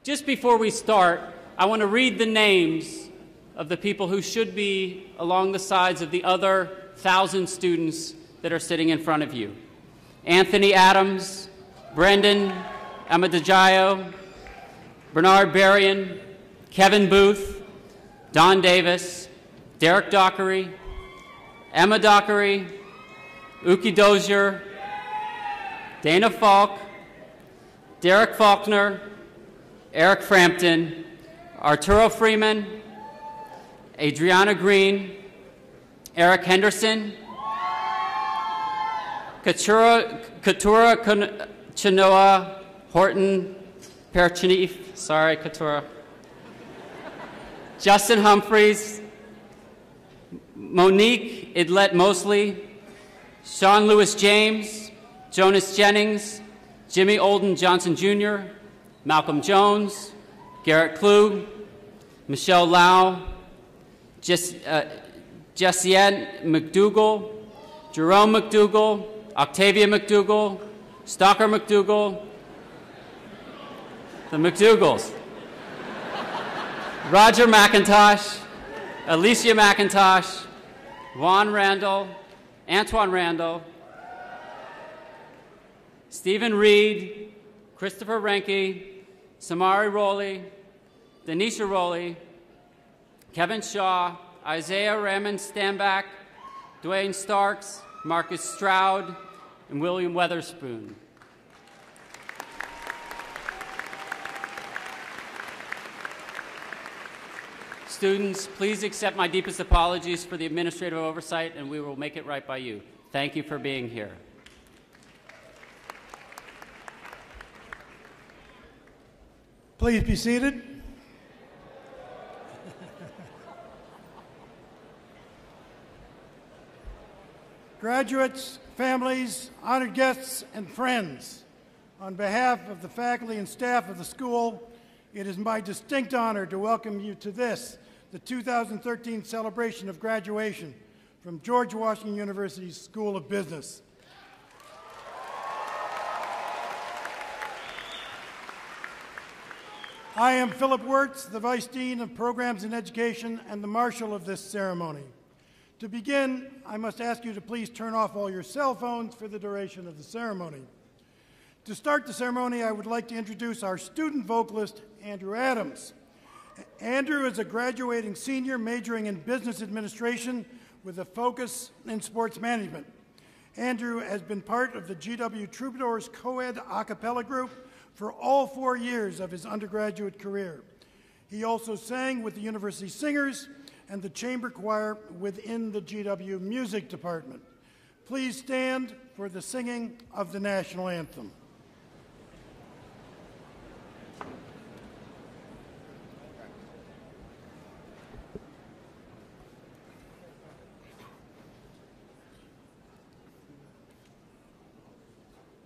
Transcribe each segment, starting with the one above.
Just before we start, I want to read the names of the people who should be along the sides of the other 1,000 students that are sitting in front of you. Anthony Adams, Brendan Amadjayo, Bernard Berrien, Kevin Booth, Don Davis, Derek Dockery, Emma Dockery, Uki Dozier, Dana Falk, Derek Faulkner, Eric Frampton, Arturo Freeman, Adriana Green, Eric Henderson, Katura Chinoa Horton Perchinif, sorry, Katura, Justin Humphreys, Monique Idlet Mosley, Sean Lewis James, Jonas Jennings, Jimmy Olden Johnson Jr., Malcolm Jones, Garrett Klug, Michelle Lau, Jessiane McDougall, Jerome McDougall, Octavia McDougall, Stalker McDougall, the McDougalls, Roger McIntosh, Alicia McIntosh, Juan Randall, Antoine Randall, Stephen Reed, Christopher Renke, Samari Rowley, Denisha Rowley, Kevin Shaw, Isaiah Raymond Stambach, Dwayne Starks, Marcus Stroud, and William Weatherspoon. Students, please accept my deepest apologies for the administrative oversight, and we will make it right by you. Thank you for being here. Please be seated. Graduates, families, honored guests, and friends, on behalf of the faculty and staff of the school, it is my distinct honor to welcome you to this, the 2013 celebration of graduation from George Washington University's School of Business. I am Philip Wirtz, the Vice Dean of Programs in Education and the Marshal of this ceremony. To begin, I must ask you to please turn off all your cell phones for the duration of the ceremony. To start the ceremony, I would like to introduce our student vocalist, Andrew Adams. Andrew is a graduating senior majoring in business administration with a focus in sports management. Andrew has been part of the GW Troubadours co-ed a cappella group for all 4 years of his undergraduate career. He also sang with the University Singers and the chamber choir within the GW Music Department. Please stand for the singing of the national anthem.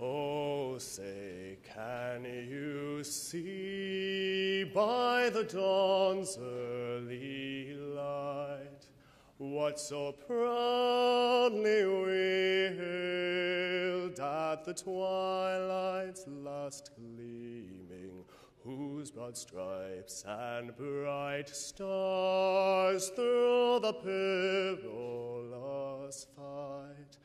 Oh, say, can you see by the dawn's early light what so proudly we hailed at the twilight's last gleaming, whose broad stripes and bright stars through the perilous fight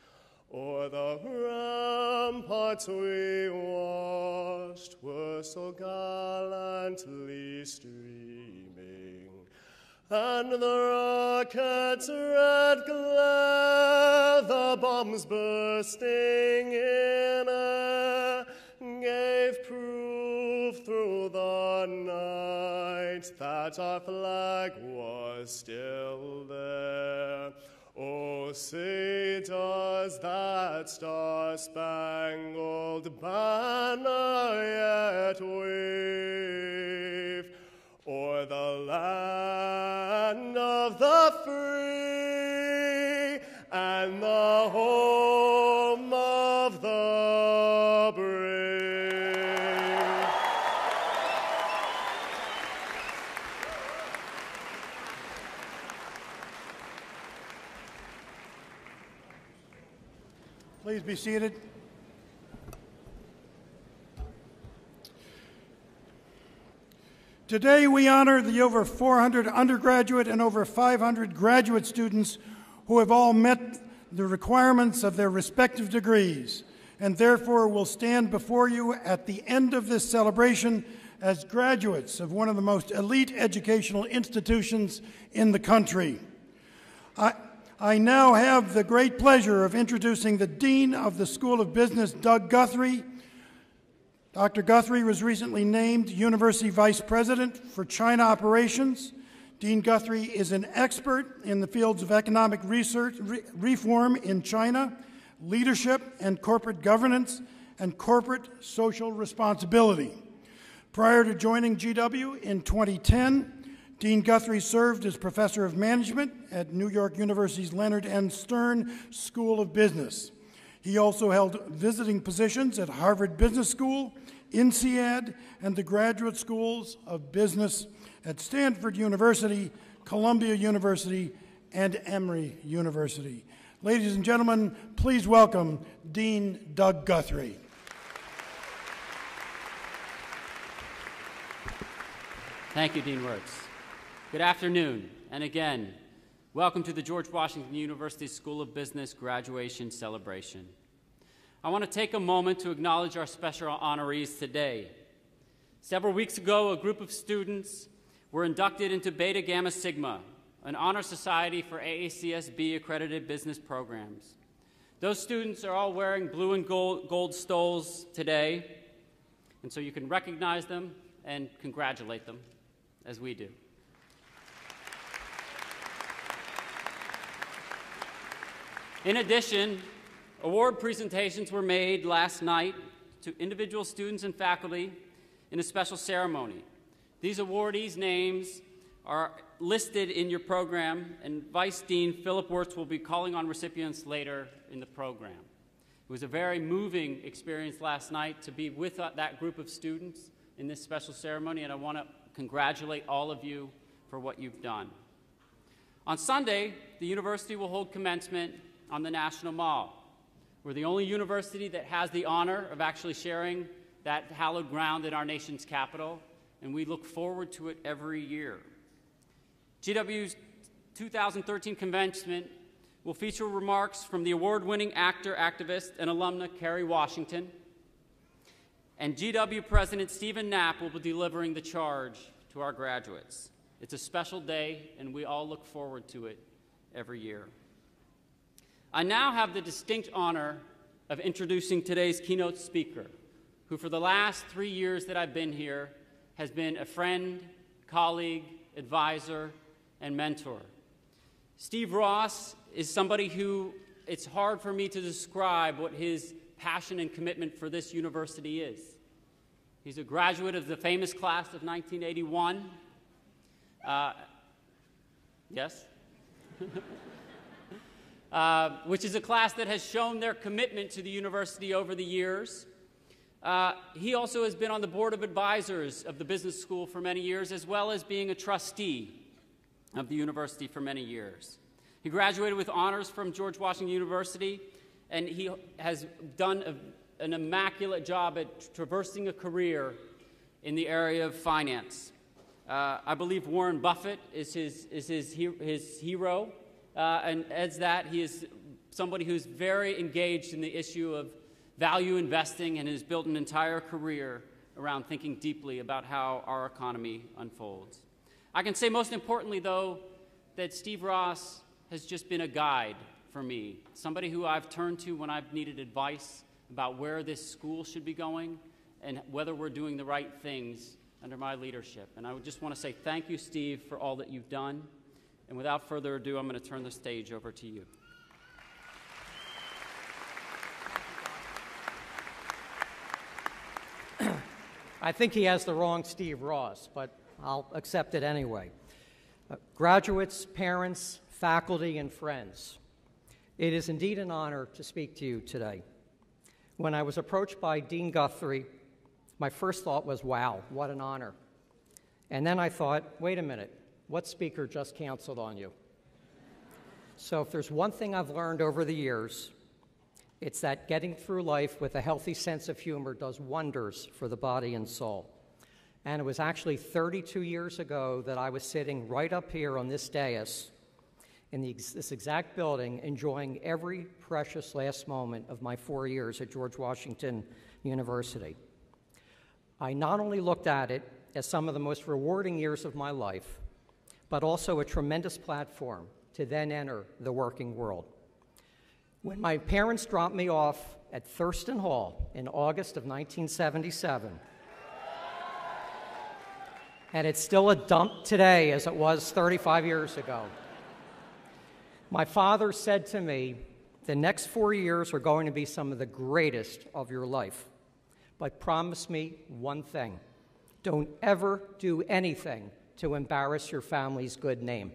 o'er the ramparts we watched were so gallantly streaming, and the rockets' red glare, the bombs bursting in air, gave proof through the night that our flag was still there. Oh, say does that star-spangled banner yet wave o'er the land of the free and the home of the brave? Please be seated. Today we honor the over 400 undergraduate and over 500 graduate students who have all met the requirements of their respective degrees, and therefore will stand before you at the end of this celebration as graduates of one of the most elite educational institutions in the country. I now have the great pleasure of introducing the Dean of the School of Business, Doug Guthrie. Dr. Guthrie was recently named University Vice President for China Operations. Dean Guthrie is an expert in the fields of economic research, reform in China, leadership and corporate governance, and corporate social responsibility. Prior to joining GW in 2010, Dean Guthrie served as Professor of Management at New York University's Leonard N. Stern School of Business. He also held visiting positions at Harvard Business School, INSEAD, and the Graduate Schools of Business at Stanford University, Columbia University, and Emory University. Ladies and gentlemen, please welcome Dean Doug Guthrie. Thank you, Dean Wirtz. Good afternoon, and again, welcome to the George Washington University School of Business graduation celebration. I want to take a moment to acknowledge our special honorees today. Several weeks ago, a group of students were inducted into Beta Gamma Sigma, an honor society for AACSB accredited business programs. Those students are all wearing blue and gold stoles today, and so you can recognize them and congratulate them, as we do. In addition, award presentations were made last night to individual students and faculty in a special ceremony. These awardees' names are listed in your program, and Vice Dean Philip Wirtz will be calling on recipients later in the program. It was a very moving experience last night to be with that group of students in this special ceremony, and I want to congratulate all of you for what you've done. On Sunday, the university will hold commencement on the National Mall. We're the only university that has the honor of actually sharing that hallowed ground in our nation's capital, and we look forward to it every year. GW's 2013 commencement will feature remarks from the award-winning actor, activist, and alumna Kerry Washington, and GW President Stephen Knapp will be delivering the charge to our graduates. It's a special day, and we all look forward to it every year. I now have the distinct honor of introducing today's keynote speaker, who for the last 3 years that I've been here has been a friend, colleague, advisor, and mentor. Steve Ross is somebody who it's hard for me to describe what his passion and commitment for this university is. He's a graduate of the famous class of 1981. Yes? Which is a class that has shown their commitment to the university over the years. He also has been on the board of advisors of the business school for many years, as well as being a trustee of the university for many years. He graduated with honors from George Washington University, and he has done an immaculate job at traversing a career in the area of finance. I believe Warren Buffett is his hero. And as that, he is somebody who's very engaged in the issue of value investing and has built an entire career around thinking deeply about how our economy unfolds. I can say most importantly, though, that Steve Ross has just been a guide for me, somebody who I've turned to when I've needed advice about where this school should be going and whether we're doing the right things under my leadership. And I would just want to say thank you, Steve, for all that you've done. And without further ado, I'm going to turn the stage over to you. I think he has the wrong Steve Ross, but I'll accept it anyway. Graduates, parents, faculty, and friends, it is indeed an honor to speak to you today. When I was approached by Dean Guthrie, my first thought was, wow, what an honor. And then I thought, wait a minute, what speaker just canceled on you? So if there's one thing I've learned over the years, it's that getting through life with a healthy sense of humor does wonders for the body and soul. And it was actually 32 years ago that I was sitting right up here on this dais in this exact building, enjoying every precious last moment of my 4 years at George Washington University. I not only looked at it as some of the most rewarding years of my life, but also a tremendous platform to then enter the working world. When my parents dropped me off at Thurston Hall in August of 1977, and it's still a dump today as it was 35 years ago, my father said to me, "The next 4 years are going to be some of the greatest of your life, but promise me one thing. Don't ever do anything to embarrass your family's good name."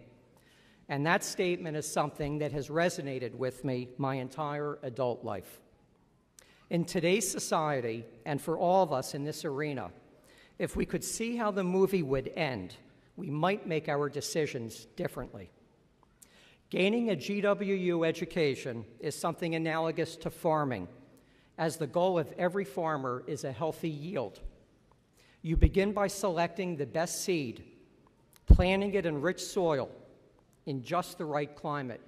And that statement is something that has resonated with me my entire adult life. In today's society, and for all of us in this arena, if we could see how the movie would end, we might make our decisions differently. Gaining a GWU education is something analogous to farming, as the goal of every farmer is a healthy yield. You begin by selecting the best seed, planting it in rich soil, in just the right climate,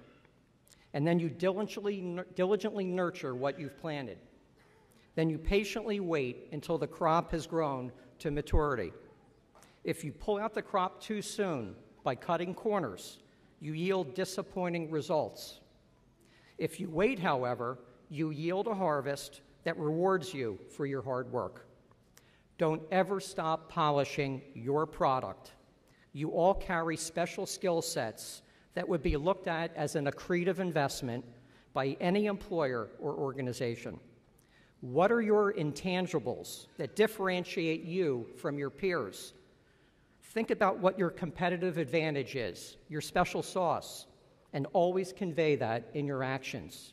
and then you diligently nurture what you've planted. Then you patiently wait until the crop has grown to maturity. If you pull out the crop too soon by cutting corners, you yield disappointing results. If you wait, however, you yield a harvest that rewards you for your hard work. Don't ever stop polishing your product. You all carry special skill sets that would be looked at as an accretive investment by any employer or organization. What are your intangibles that differentiate you from your peers? Think about what your competitive advantage is, your special sauce, and always convey that in your actions.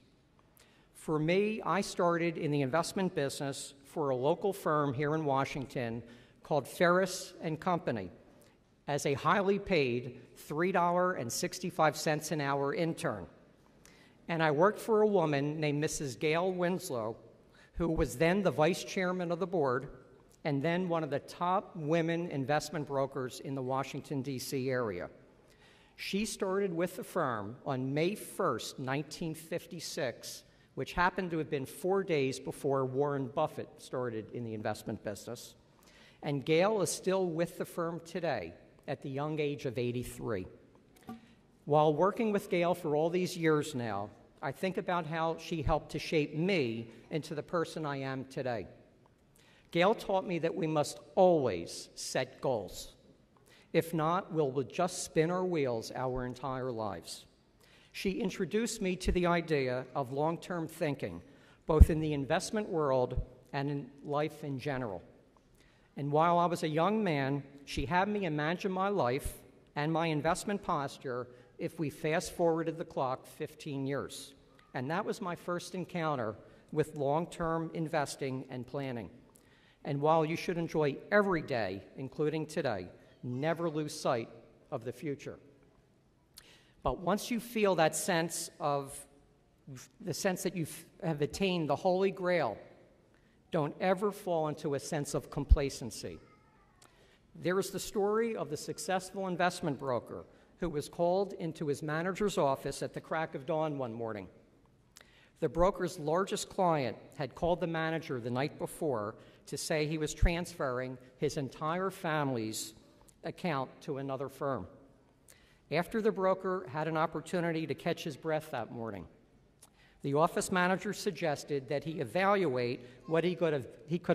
For me, I started in the investment business for a local firm here in Washington called Ferris & Company as a highly paid $3.65 an hour intern. And I worked for a woman named Mrs. Gail Winslow, who was then the vice chairman of the board and then one of the top women investment brokers in the Washington, D.C. area. She started with the firm on May 1st, 1956, which happened to have been 4 days before Warren Buffett started in the investment business. And Gail is still with the firm today at the young age of 83. While working with Gail for all these years now, I think about how she helped to shape me into the person I am today. Gail taught me that we must always set goals. If not, we'll just spin our wheels our entire lives. She introduced me to the idea of long-term thinking, both in the investment world and in life in general. And while I was a young man, she had me imagine my life and my investment posture if we fast-forwarded the clock 15 years. And that was my first encounter with long-term investing and planning. And while you should enjoy every day, including today, never lose sight of the future. But once you feel that sense that you have attained the Holy Grail, don't ever fall into a sense of complacency. There is the story of the successful investment broker who was called into his manager's office at the crack of dawn one morning. The broker's largest client had called the manager the night before to say he was transferring his entire family's account to another firm. After the broker had an opportunity to catch his breath that morning, the office manager suggested that he evaluate what he could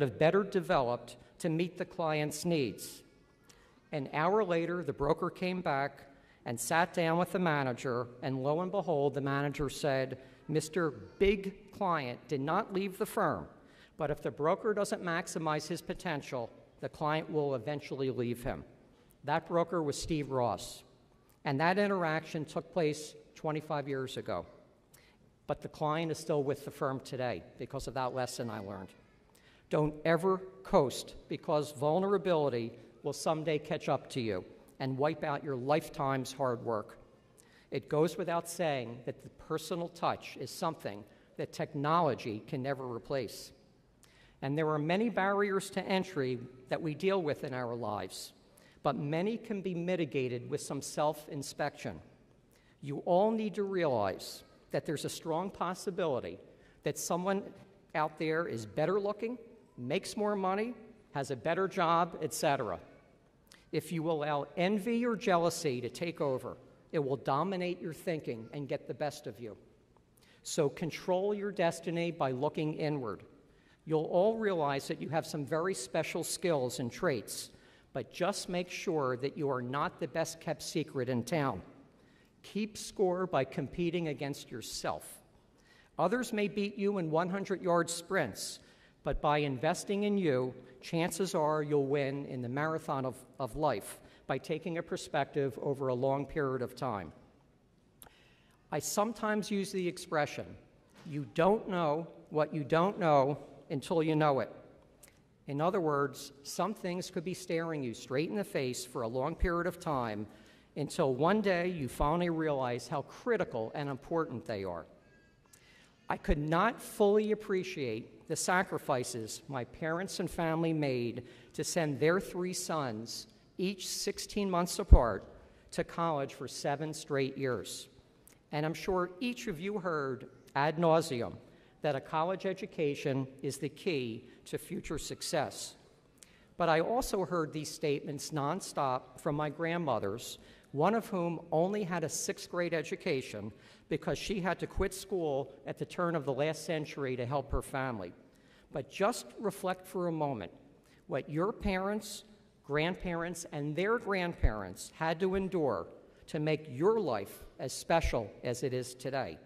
have better developed to meet the client's needs. An hour later, the broker came back and sat down with the manager, and lo and behold, the manager said, "Mr. Big Client did not leave the firm, but if the broker doesn't maximize his potential, the client will eventually leave him." That broker was Steve Ross, and that interaction took place 25 years ago. But the client is still with the firm today because of that lesson I learned. Don't ever coast, because vulnerability will someday catch up to you and wipe out your lifetime's hard work. It goes without saying that the personal touch is something that technology can never replace. And there are many barriers to entry that we deal with in our lives, but many can be mitigated with some self-inspection. You all need to realize that there's a strong possibility that someone out there is better looking, makes more money, has a better job, etc. If you allow envy or jealousy to take over, it will dominate your thinking and get the best of you. So control your destiny by looking inward. You'll all realize that you have some very special skills and traits, but just make sure that you are not the best-kept secret in town. Keep score by competing against yourself. Others may beat you in 100-yard sprints, but by investing in you, chances are you'll win in the marathon of life by taking a perspective over a long period of time. I sometimes use the expression, you don't know what you don't know until you know it. In other words, some things could be staring you straight in the face for a long period of time until one day you finally realize how critical and important they are. I could not fully appreciate the sacrifices my parents and family made to send their 3 sons, each 16 months apart, to college for 7 straight years. And I'm sure each of you heard ad nauseum that a college education is the key to future success. But I also heard these statements nonstop from my grandmothers, one of whom only had a 6th grade education because she had to quit school at the turn of the last century to help her family. But just reflect for a moment what your parents, grandparents, and their grandparents had to endure to make your life as special as it is today.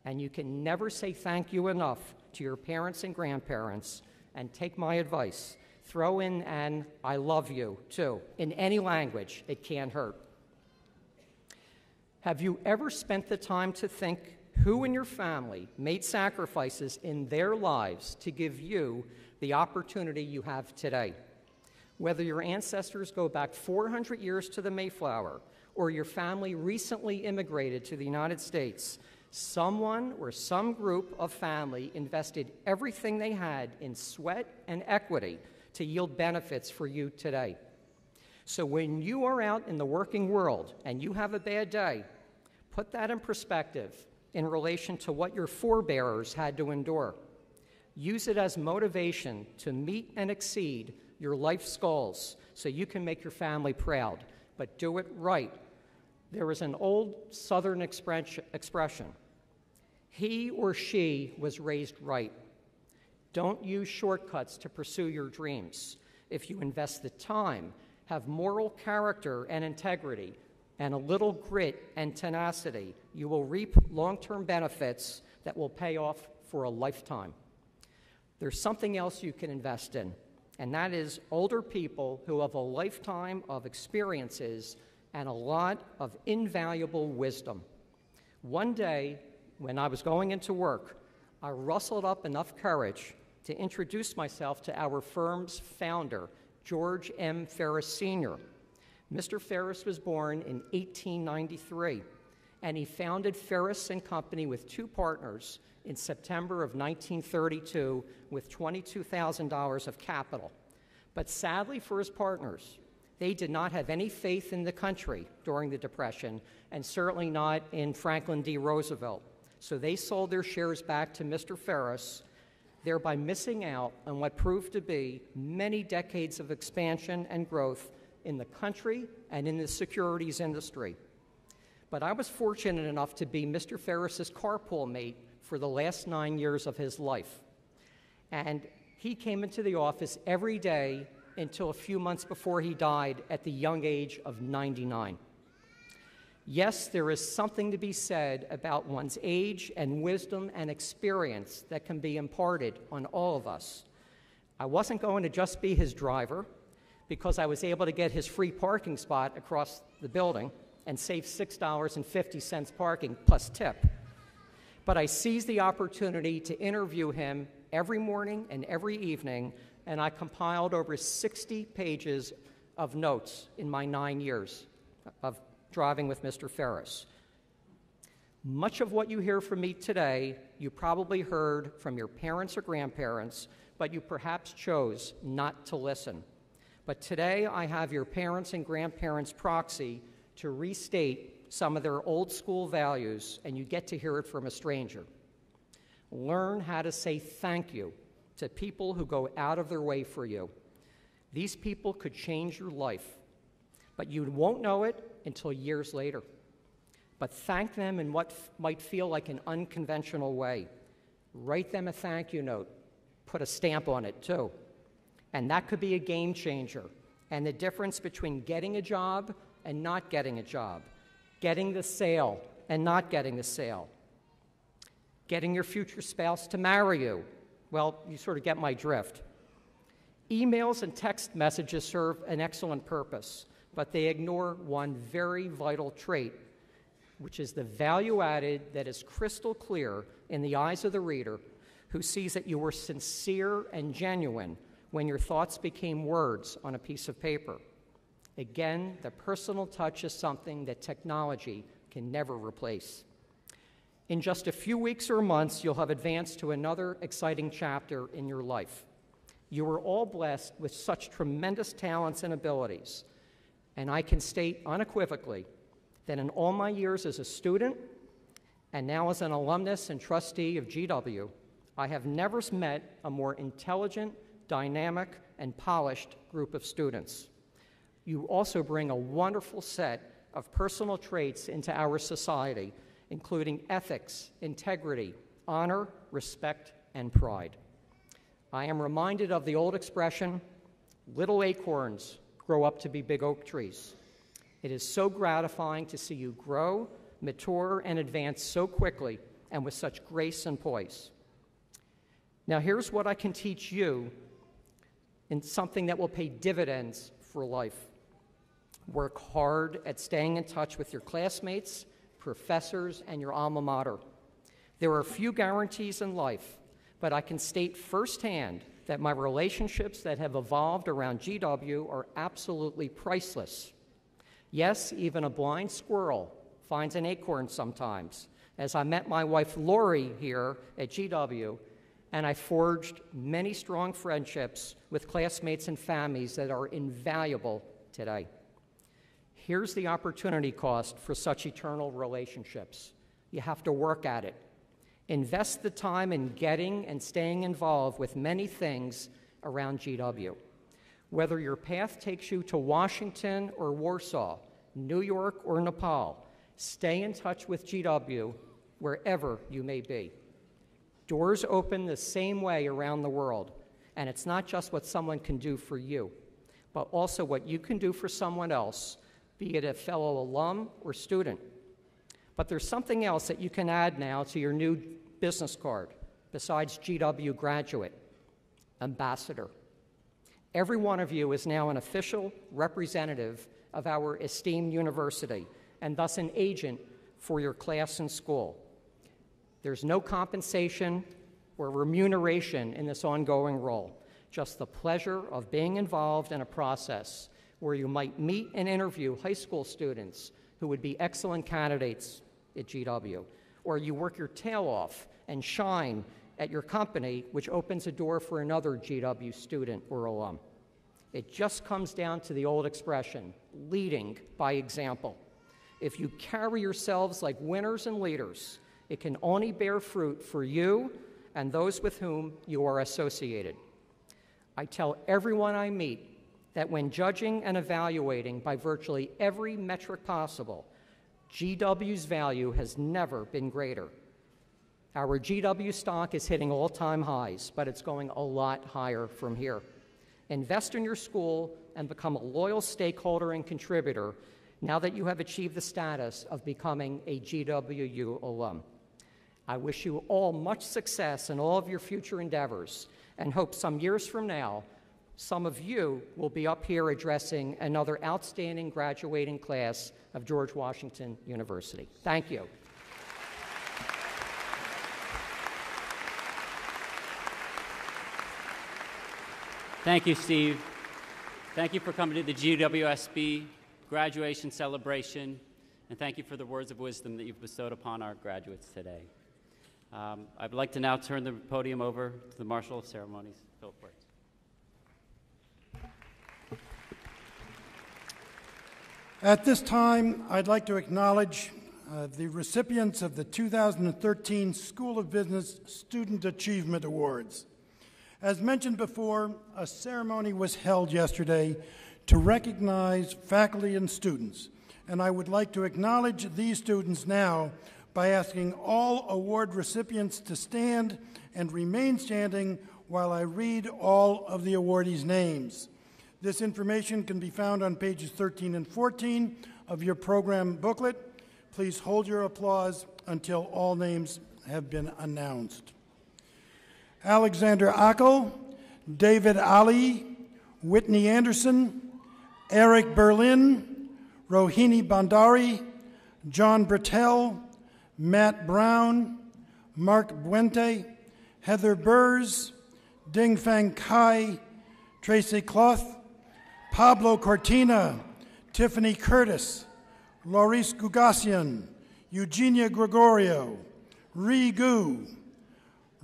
And you can never say thank you enough to your parents and grandparents. And take my advice, throw in an I love you, too. In any language, it can't hurt. Have you ever spent the time to think who in your family made sacrifices in their lives to give you the opportunity you have today? Whether your ancestors go back 400 years to the Mayflower or your family recently immigrated to the United States, someone or some group of family invested everything they had in sweat and equity to yield benefits for you today. So when you are out in the working world and you have a bad day, put that in perspective in relation to what your forebears had to endure. Use it as motivation to meet and exceed your life's goals so you can make your family proud, but do it right. There is an old Southern expression, he or she was raised right. Don't use shortcuts to pursue your dreams. If you invest the time, have moral character and integrity, and a little grit and tenacity, you will reap long-term benefits that will pay off for a lifetime. There's something else you can invest in, and that is older people who have a lifetime of experiences and a lot of invaluable wisdom. One day, when I was going into work, I rustled up enough courage to introduce myself to our firm's founder, George M. Ferris Sr. Mr. Ferris was born in 1893, and he founded Ferris and Company with 2 partners in September of 1932 with $22,000 of capital. But sadly for his partners, they did not have any faith in the country during the Depression, and certainly not in Franklin D. Roosevelt. So they sold their shares back to Mr. Ferris, thereby missing out on what proved to be many decades of expansion and growth in the country and in the securities industry. But I was fortunate enough to be Mr. Ferris's carpool mate for the last 9 years of his life. And he came into the office every day until a few months before he died at the young age of 99. Yes, there is something to be said about one's age and wisdom and experience that can be imparted on all of us. I wasn't going to just be his driver because I was able to get his free parking spot across the building and save $6.50 parking plus tip. But I seized the opportunity to interview him every morning and every evening, and I compiled over 60 pages of notes in my 9 years of driving with Mr. Ferris. Much of what you hear from me today, you probably heard from your parents or grandparents, but you perhaps chose not to listen. But today I have your parents' and grandparents' proxy to restate some of their old school values, and you get to hear it from a stranger. Learn how to say thank you to people who go out of their way for you. These people could change your life, but you won't know it until years later. But thank them in what might feel like an unconventional way. Write them a thank you note. Put a stamp on it, too. And that could be a game changer. And the difference between getting a job and not getting a job, getting the sale and not getting the sale, getting your future spouse to marry you. Well, you sort of get my drift. Emails and text messages serve an excellent purpose, but they ignore one very vital trait, which is the value added that is crystal clear in the eyes of the reader who sees that you were sincere and genuine when your thoughts became words on a piece of paper. Again, the personal touch is something that technology can never replace. In just a few weeks or months, you'll have advanced to another exciting chapter in your life. You were all blessed with such tremendous talents and abilities, and I can state unequivocally that in all my years as a student and now as an alumnus and trustee of GW, I have never met a more intelligent, dynamic, and polished group of students. You also bring a wonderful set of personal traits into our society, including ethics, integrity, honor, respect, and pride. I am reminded of the old expression, little acorns grow up to be big oak trees. It is so gratifying to see you grow, mature, and advance so quickly and with such grace and poise. Now, here's what I can teach you in something that will pay dividends for life. Work hard at staying in touch with your classmates, professors, and your alma mater. There are few guarantees in life, but I can state firsthand that my relationships that have evolved around GW are absolutely priceless. Yes, even a blind squirrel finds an acorn sometimes, as I met my wife Lori here at GW, and I forged many strong friendships with classmates and families that are invaluable today. Here's the opportunity cost for such eternal relationships. You have to work at it. Invest the time in getting and staying involved with many things around GW. Whether your path takes you to Washington or Warsaw, New York or Nepal, stay in touch with GW wherever you may be. Doors open the same way around the world, and it's not just what someone can do for you, but also what you can do for someone else, be it a fellow alum or student. But there's something else that you can add now to your new business card, besides GW graduate, ambassador. Every one of you is now an official representative of our esteemed university, and thus an agent for your class and school. There's no compensation or remuneration in this ongoing role, just the pleasure of being involved in a process where you might meet and interview high school students who would be excellent candidates at GW, or you work your tail off and shine at your company, which opens a door for another GW student or alum. It just comes down to the old expression, leading by example. If you carry yourselves like winners and leaders, it can only bear fruit for you and those with whom you are associated. I tell everyone I meet that when judging and evaluating by virtually every metric possible, GW's value has never been greater. Our GW stock is hitting all-time highs, but it's going a lot higher from here. Invest in your school and become a loyal stakeholder and contributor now that you have achieved the status of becoming a GWU alum. I wish you all much success in all of your future endeavors and hope some years from now, some of you will be up here addressing another outstanding graduating class of George Washington University. Thank you. Thank you, Steve. Thank you for coming to the GWSB graduation celebration, and thank you for the words of wisdom that you've bestowed upon our graduates today. I'd like to now turn the podium over to the Marshal of Ceremonies, Philip. At this time, I'd like to acknowledge the recipients of the 2013 School of Business Student Achievement Awards. As mentioned before, a ceremony was held yesterday to recognize faculty and students, and I would like to acknowledge these students now by asking all award recipients to stand and remain standing while I read all of the awardees' names. This information can be found on pages 13 and 14 of your program booklet. Please hold your applause until all names have been announced. Alexander Ackel, David Ali, Whitney Anderson, Eric Berlin, Rohini Bandari, John Bertel, Matt Brown, Mark Buente, Heather Burrs, Ding Fang Kai, Tracy Cloth, Pablo Cortina, Tiffany Curtis, Laurice Gugassian, Eugenia Gregorio, Ree Gu,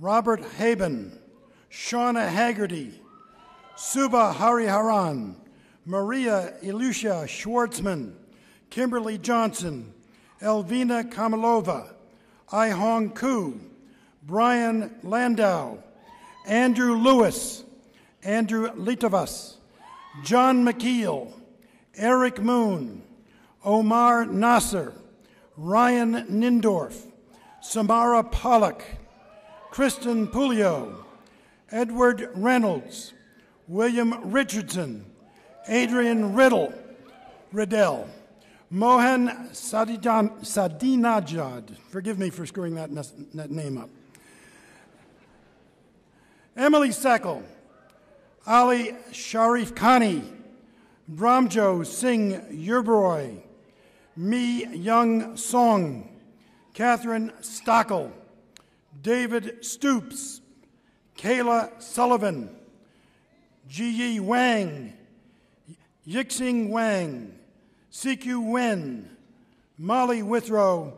Robert Haben, Shauna Haggerty, Suba Hariharan, Maria Ilusha Schwartzman, Kimberly Johnson, Elvina Kamalova, Ai Hong Ku, Brian Landau, Andrew Lewis, Andrew Litovas, John McKeel, Eric Moon, Omar Nasser, Ryan Nindorf, Samara Pollock, Kristen Pulio, Edward Reynolds, William Richardson, Adrian Riddell, Mohan Sadinajad, forgive me for screwing that name up, Emily Seckle, Ali Sharif Khani, Brahmjo Singh Yerbroi, Mi Young Song, Catherine Stockel, David Stoops, Kayla Sullivan, Ji Wang, Yixing Wang, Siku Wen, Molly Withrow,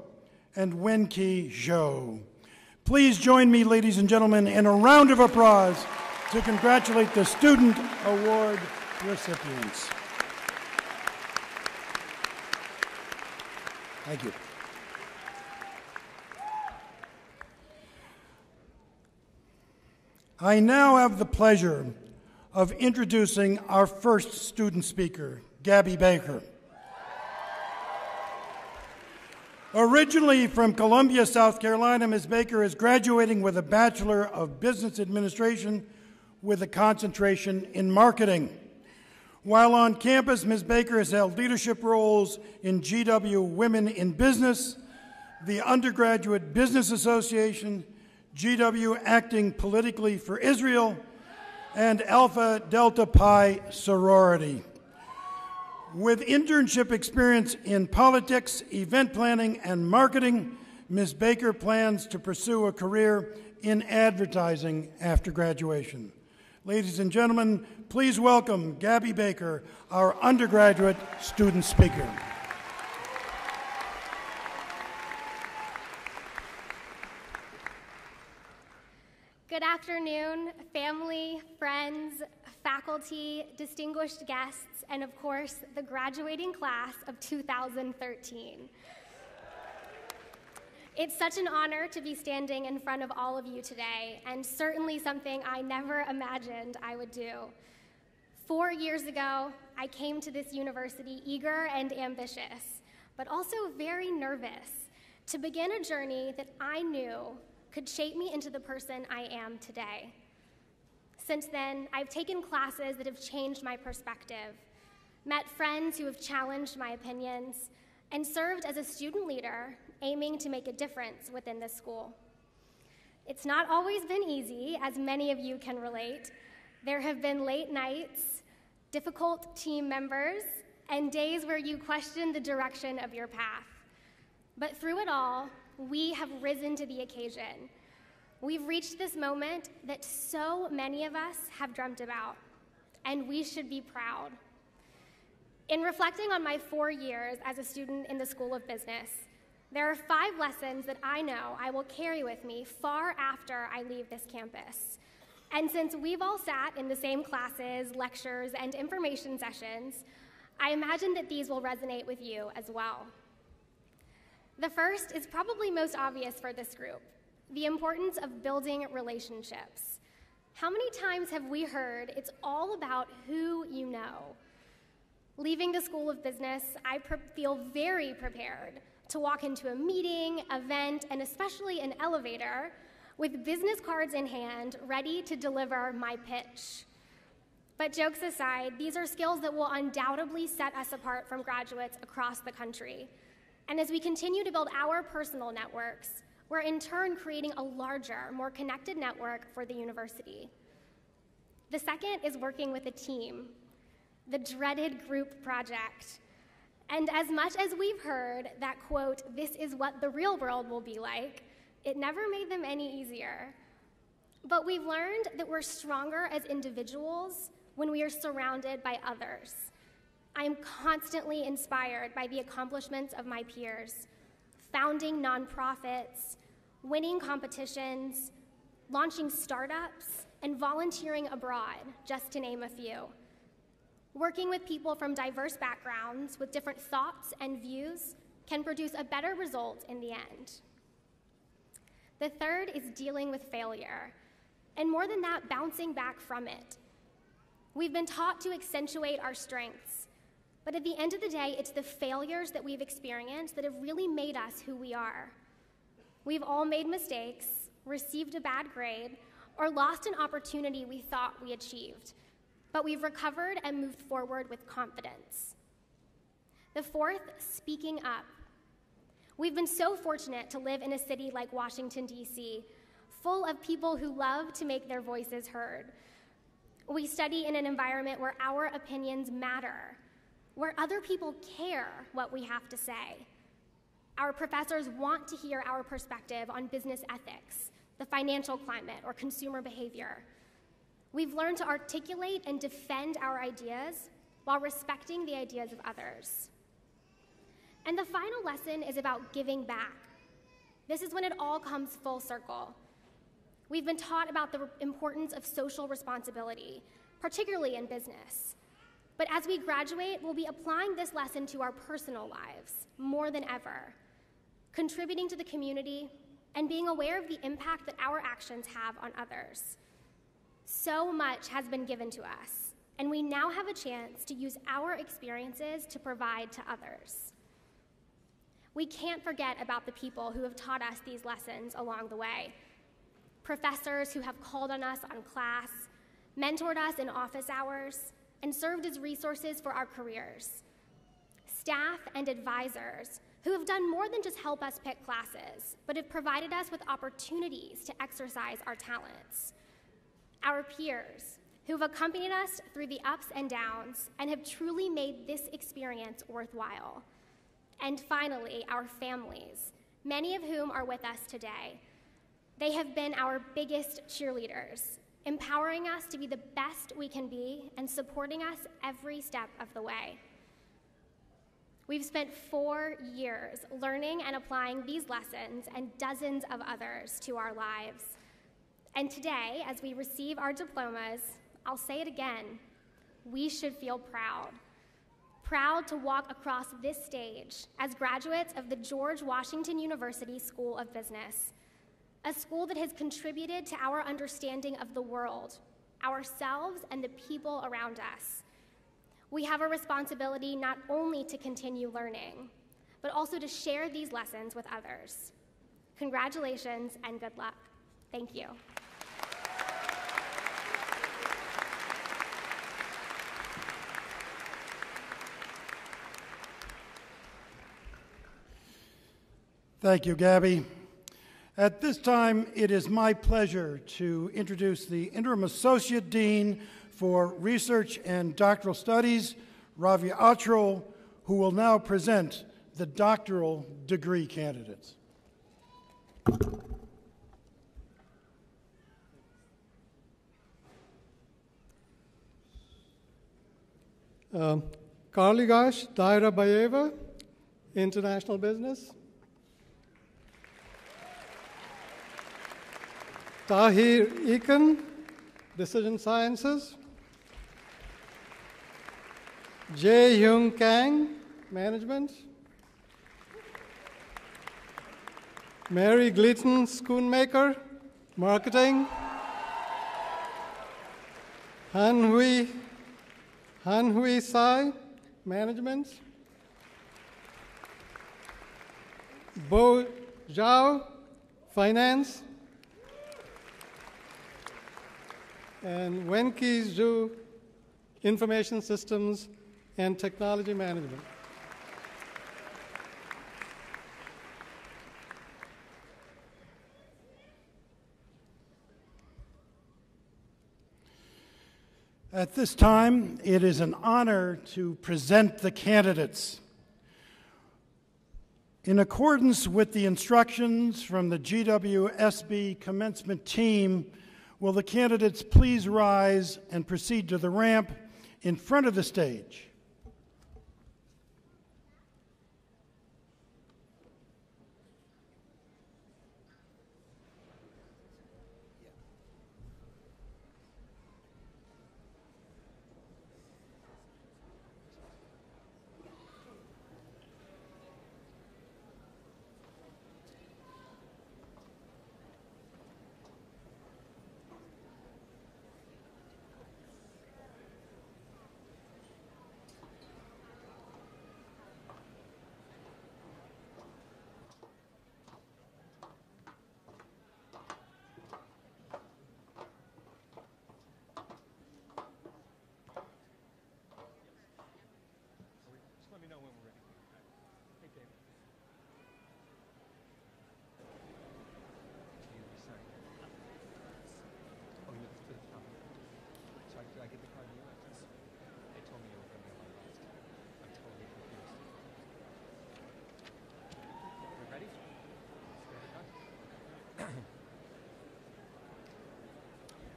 and Wenki Zhou. Please join me, ladies and gentlemen, in a round of applause to congratulate the Student Award recipients. Thank you. I now have the pleasure of introducing our first student speaker, Gabby Baker. Originally from Columbia, South Carolina, Ms. Baker is graduating with a Bachelor of Business Administration with a concentration in marketing. While on campus, Ms. Baker has held leadership roles in GW Women in Business, the Undergraduate Business Association, GW Acting Politically for Israel, and Alpha Delta Pi Sorority. With internship experience in politics, event planning, and marketing, Ms. Baker plans to pursue a career in advertising after graduation. Ladies and gentlemen, please welcome Gabby Baker, our undergraduate student speaker. Good afternoon, family, friends, faculty, distinguished guests, and of course, the graduating class of 2013. It's such an honor to be standing in front of all of you today, and certainly something I never imagined I would do. 4 years ago, I came to this university eager and ambitious, but also very nervous to begin a journey that I knew could shape me into the person I am today. Since then, I've taken classes that have changed my perspective, met friends who have challenged my opinions, and served as a student leader aiming to make a difference within this school. It's not always been easy, as many of you can relate. There have been late nights, difficult team members, and days where you question the direction of your path. But through it all, we have risen to the occasion. We've reached this moment that so many of us have dreamt about, and we should be proud. In reflecting on my 4 years as a student in the School of Business, there are 5 lessons that I know I will carry with me far after I leave this campus. And since we've all sat in the same classes, lectures, and information sessions, I imagine that these will resonate with you as well. The first is probably most obvious for this group, the importance of building relationships. How many times have we heard it's all about who you know? Leaving the School of Business, I feel very prepared to walk into a meeting, event, and especially an elevator with business cards in hand, ready to deliver my pitch. But jokes aside, these are skills that will undoubtedly set us apart from graduates across the country. And as we continue to build our personal networks, we're in turn creating a larger, more connected network for the university. The second is working with a team, the dreaded group project. And as much as we've heard that, quote, "this is what the real world will be like," it never made them any easier. But we've learned that we're stronger as individuals when we are surrounded by others. I am constantly inspired by the accomplishments of my peers, founding nonprofits, winning competitions, launching startups, and volunteering abroad, just to name a few. Working with people from diverse backgrounds with different thoughts and views can produce a better result in the end. The third is dealing with failure, and more than that, bouncing back from it. We've been taught to accentuate our strengths, but at the end of the day, it's the failures that we've experienced that have really made us who we are. We've all made mistakes, received a bad grade, or lost an opportunity we thought we achieved, but we've recovered and moved forward with confidence. The fourth, speaking up. We've been so fortunate to live in a city like Washington, D.C., full of people who love to make their voices heard. We study in an environment where our opinions matter, where other people care what we have to say. Our professors want to hear our perspective on business ethics, the financial climate, or consumer behavior. We've learned to articulate and defend our ideas while respecting the ideas of others. And the final lesson is about giving back. This is when it all comes full circle. We've been taught about the importance of social responsibility, particularly in business. But as we graduate, we'll be applying this lesson to our personal lives more than ever, contributing to the community and being aware of the impact that our actions have on others. So much has been given to us, and we now have a chance to use our experiences to provide to others. We can't forget about the people who have taught us these lessons along the way. Professors who have called on us on class, mentored us in office hours, and served as resources for our careers. Staff and advisors who have done more than just help us pick classes, but have provided us with opportunities to exercise our talents. Our peers who have accompanied us through the ups and downs and have truly made this experience worthwhile. And finally, our families, many of whom are with us today. They have been our biggest cheerleaders, empowering us to be the best we can be and supporting us every step of the way. We've spent 4 years learning and applying these lessons and dozens of others to our lives. And today, as we receive our diplomas, I'll say it again, we should feel proud. Proud to walk across this stage as graduates of the George Washington University School of Business, a school that has contributed to our understanding of the world, ourselves, and the people around us. We have a responsibility not only to continue learning, but also to share these lessons with others. Congratulations and good luck. Thank you. Thank you, Gabby. At this time, it is my pleasure to introduce the Interim Associate Dean for Research and Doctoral Studies, Ravi Achral, who will now present the doctoral degree candidates. Karligash Daira Bayeva, International Business. Tahir Ekan, Decision Sciences. Jae Hyung Kang, Management. Mary Glitton, Schoonmaker, Marketing. Han Hui Sai, Management. Bo Zhao, Finance. And Wenqi Zhu, Information Systems and Technology Management. At this time, it is an honor to present the candidates. In accordance with the instructions from the GWSB Commencement team, will the candidates please rise and proceed to the ramp in front of the stage?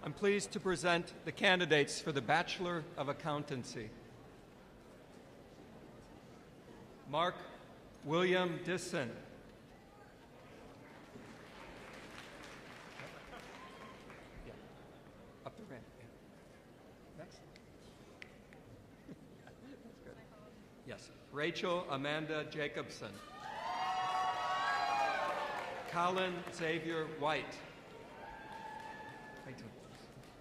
I'm pleased to present the candidates for the Bachelor of Accountancy. Mark William Disson. Yeah. Up the ramp. Yeah. Next. That's good. Yes. Rachel Amanda Jacobson. Colin Xavier White.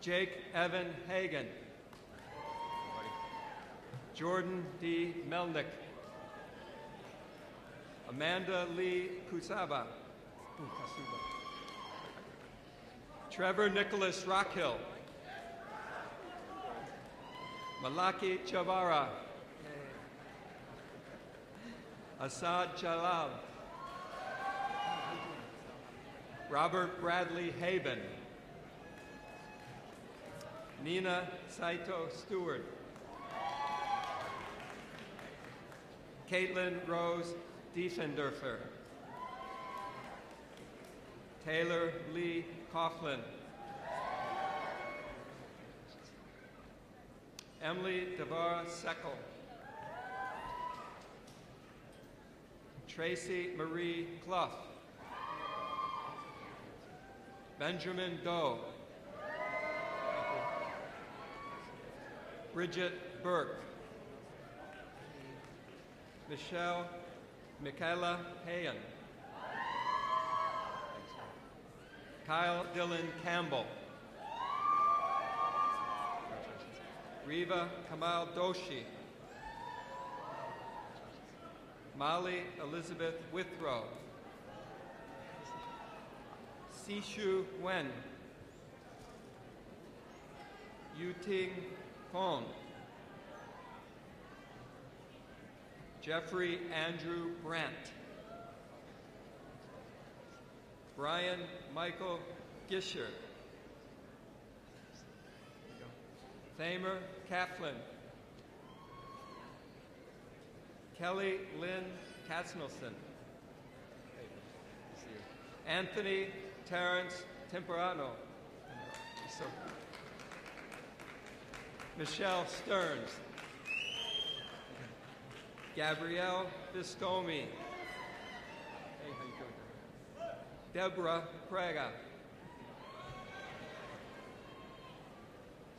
Jake Evan Hagan. Jordan D. Melnick. Amanda Lee Kusaba. Trevor Nicholas Rockhill. Malaki Chavara. Asad Jalal. Robert Bradley Haben. Nina Saito Stewart. Caitlin Rose Diefendorfer. Taylor Lee Coughlin. Emily Devara Seckel. Tracy Marie Clough. Benjamin Doe. Bridget Burke. Michaela Hayen. Kyle Dylan Campbell. Riva Kamal Doshi. Molly Elizabeth Withrow. Sishu Wen. Yuting Kong. Jeffrey Andrew Brandt. Brian Michael Gisher. Thamer Kaplan. Kelly Lynn Katznelson. Anthony Terrence Temperano. Michelle Stearns. Gabrielle Biscomi. Hey, how you doing? Deborah Praga.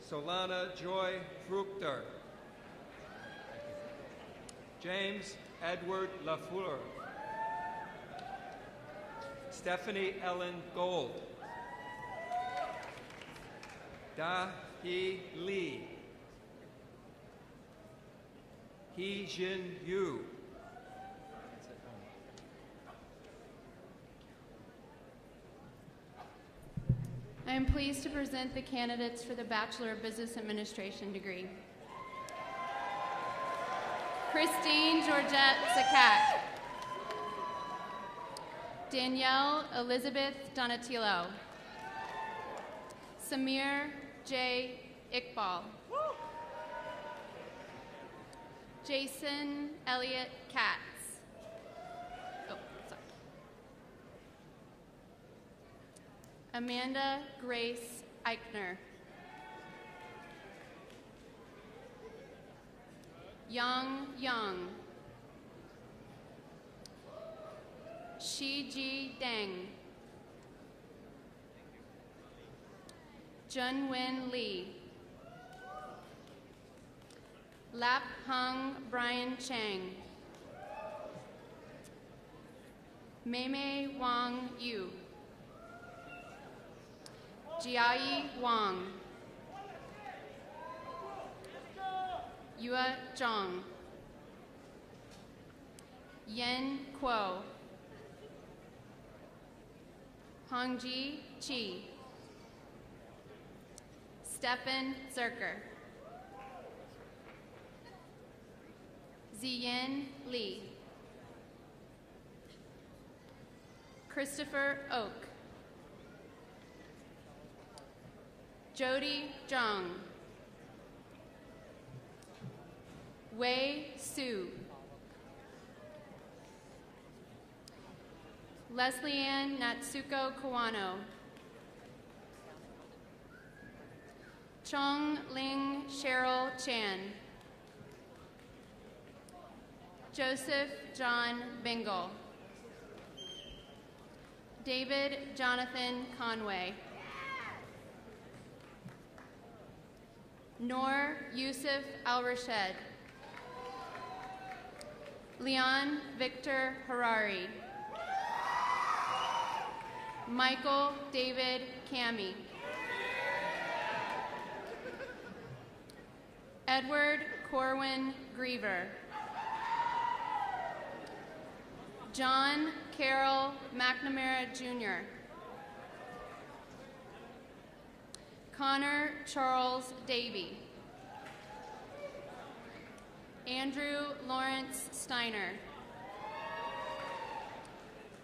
Solana Joy Fruchter. James Edward LaFleur. Stephanie Ellen Gold. Da-hee Lee. Hee-jin Yu. I am pleased to present the candidates for the Bachelor of Business Administration degree. Christine Georgette Zakak. Danielle Elizabeth Donatello. Samir J. Iqbal. Jason Elliott Katz. Oh, sorry. Amanda Grace Eichner. Yang Yang. Shiji Deng. Junwin Lee. Lap Hung Brian Chang. Meimei Wang Yu. Jiayi Wang. Yua Zhang. Yen Kuo. Hongji Chi. Stefan Zerker. Ziyin Li. Christopher Oak. Jody Zhang. Wei Su. Leslie Ann Natsuko Kawano. Chong Ling Cheryl Chan. Joseph John Bingle. David Jonathan Conway. Noor Yusuf Al-Rashed. Leon Victor Harari. Michael David Cami. Edward Corwin Griever. John Carroll McNamara Jr. Connor Charles Davey. Andrew Lawrence Steiner.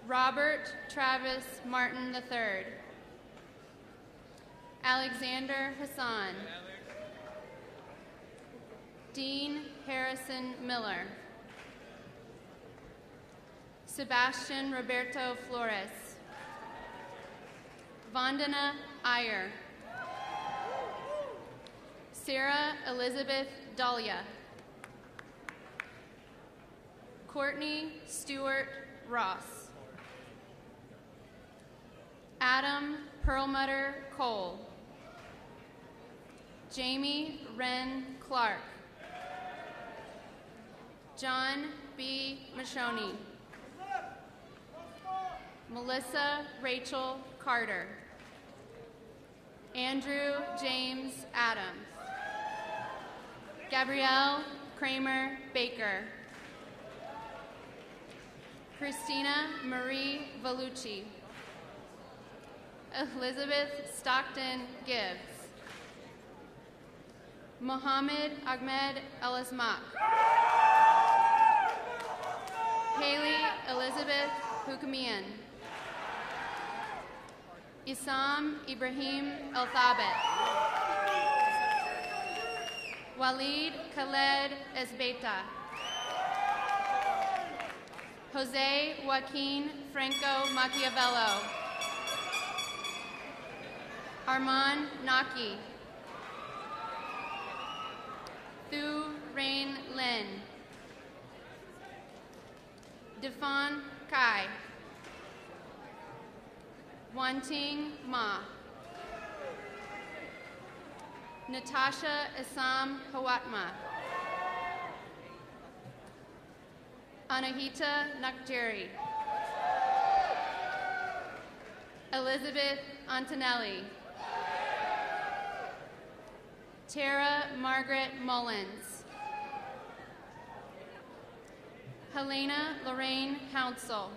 Robert Travis Martin III. Alexander Hassan. Dean Harrison Miller. Sebastian Roberto Flores. Vandana Iyer. Sarah Elizabeth Dahlia. Courtney Stewart Ross. Adam Perlmutter Cole. Jamie Wren Clark. John B. Mashoni. Melissa Rachel Carter. Andrew James Adams. Gabrielle Kramer Baker. Christina Marie Vellucci. Elizabeth Stockton Gibbs. Mohammed Ahmed El-Asmaq. Haley Elizabeth Hukamian. Isam Ibrahim El-Thabit. Walid Khaled Esbeta. Jose Joaquin Franco Machiavello. Armand Naki. Thu Rain Lin. Defan Kai. Wanting Ma. Natasha Assam Hawatma. Anahita Nakjeri. Elizabeth Antonelli. Tara Margaret Mullins. Helena Lorraine Hounsel.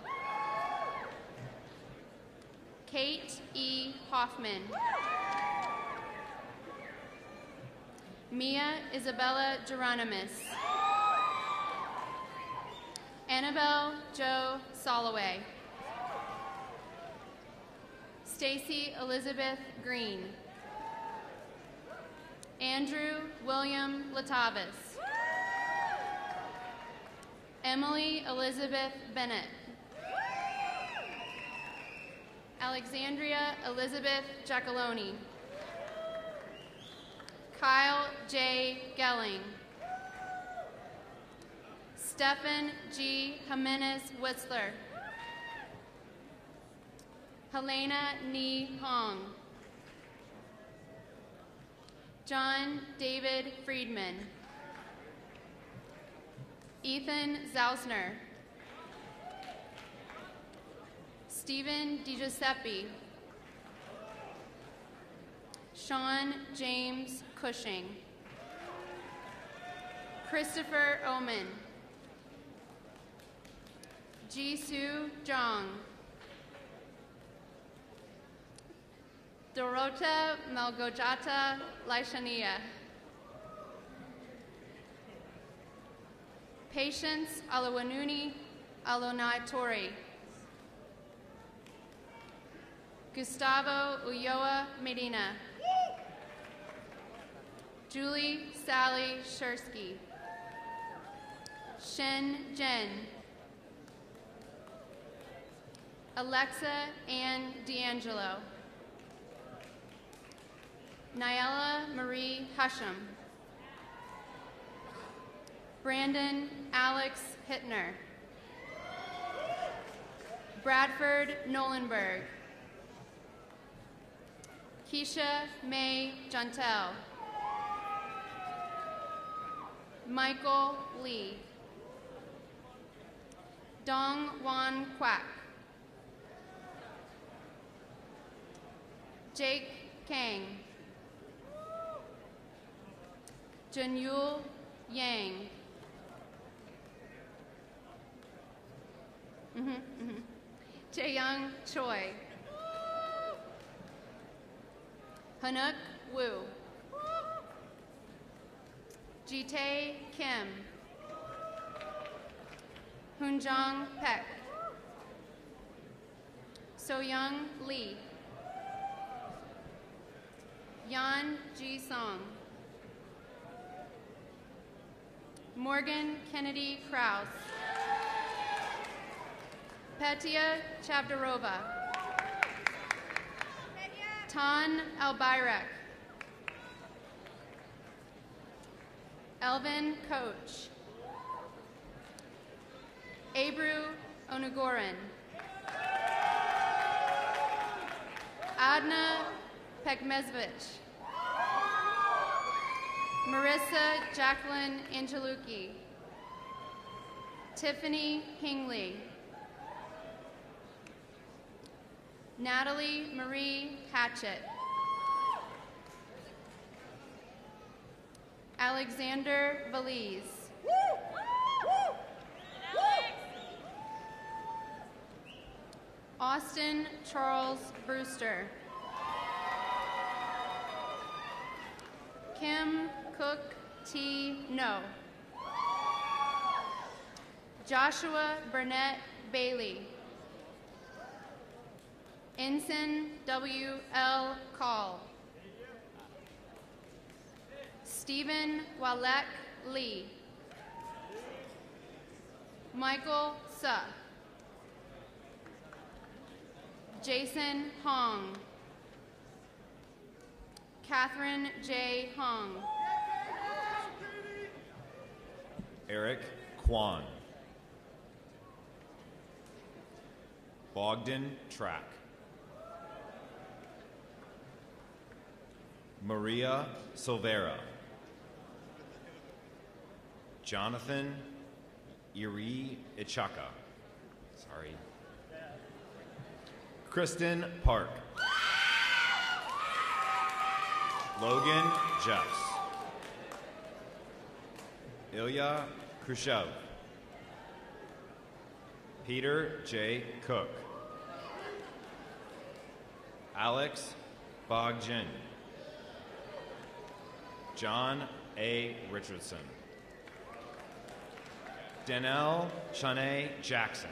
Kate E. Hoffman. Mia Isabella Geronimus. Annabelle Jo Soloway. Stacy Elizabeth Green. Andrew William Latavis. Emily Elizabeth Bennett. Alexandria Elizabeth Giacalone. Kyle J. Gelling. Stephen G. Jimenez Whistler. Helena Ni Hong. John David Friedman. Ethan Zausner. Stephen DiGiuseppe. Sean James Cushing. Christopher Oman. Jisoo Jong. Dorota Malgojata Laishania. Patience Alawanuni Alonai Tori. Gustavo Ulloa Medina. Julie Sally Shursky. Shen Jen. Alexa Ann D'Angelo. Nyela Marie Husham. Brandon Alex Hittner. Bradford Nolenberg. Keisha May Jantel. Michael Lee. Dong Wan Quack. Jake Kang. Janyul Yang. Jaeyoung Choi. Hanuk Wu. Jitae Kim. Hoonjong Peck. Soyoung Lee. Yan Ji Song. Morgan Kennedy Krause. Petia Chavdarova. Tan Albayrak. Elvin Coach. Abru Onugoran. Adna Pekmezvich. Marissa Jacqueline Angelucci. Tiffany Hingley. Natalie Marie Hatchett. Alexander Valise. Austin Charles Brewster. Kim Cook T. No. Joshua Burnett Bailey. Ensign W. L. Call. Stephen Walek Lee. Michael Suh. Jason Hong. Catherine J. Hong. Eric Kwan. Bogdan Track. Maria Silvera. Jonathan Iri Ichaka. Sorry. Kristen Park. Logan Jeffs. Ilya Khrushchev. Peter J. Cook. Alex Bogdan. John A. Richardson. Danelle Shanae Jackson.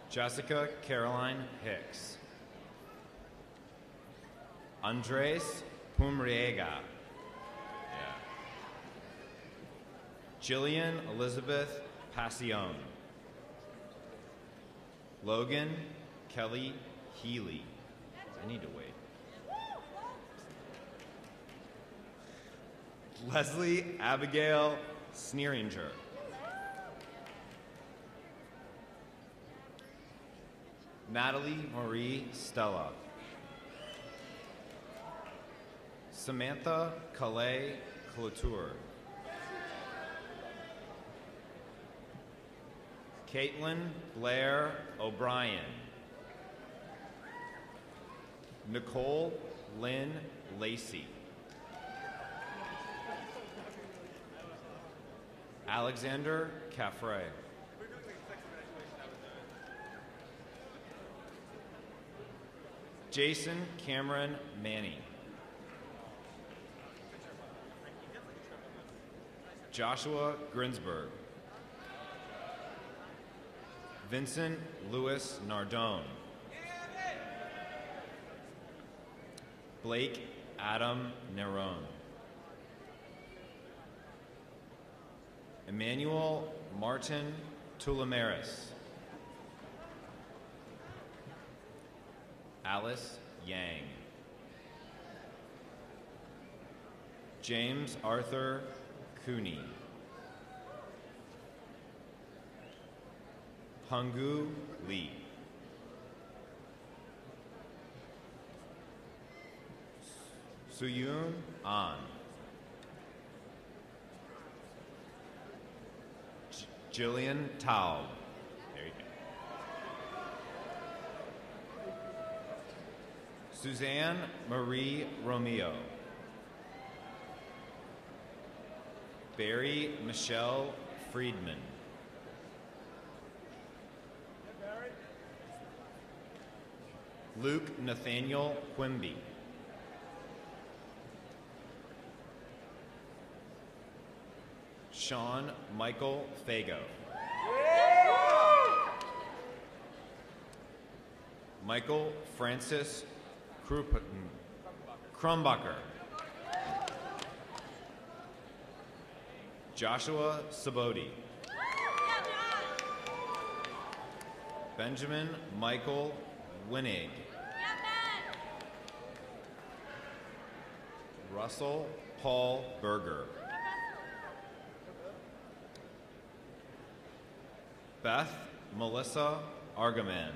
Jessica Caroline Hicks. Andres Pumriega. Jillian Elizabeth Passion. Logan Kelly Healy. I need to wait. Leslie Abigail Sneeringer. Natalie Marie Stella. Samantha Calais Cloture. Caitlin Blair O'Brien. Nicole Lynn Lacey. Alexander Caffrey. Jason Cameron Manny. Joshua Grinsberg. Vincent Louis Nardone. Blake Adam Nerone. Emmanuel Martin Tulamaris. Alice Yang. James Arthur Cooney. Hungu Lee. Suyun An. Jillian Taub. There you go. Suzanne Marie Romeo. Barry Michelle Friedman. Luke Nathaniel Quimby. Sean Michael Fago. Michael Francis Krumbacher. Joshua Sabodi. Benjamin Michael Winnig. Russell Paul Berger. Beth Melissa Argaman.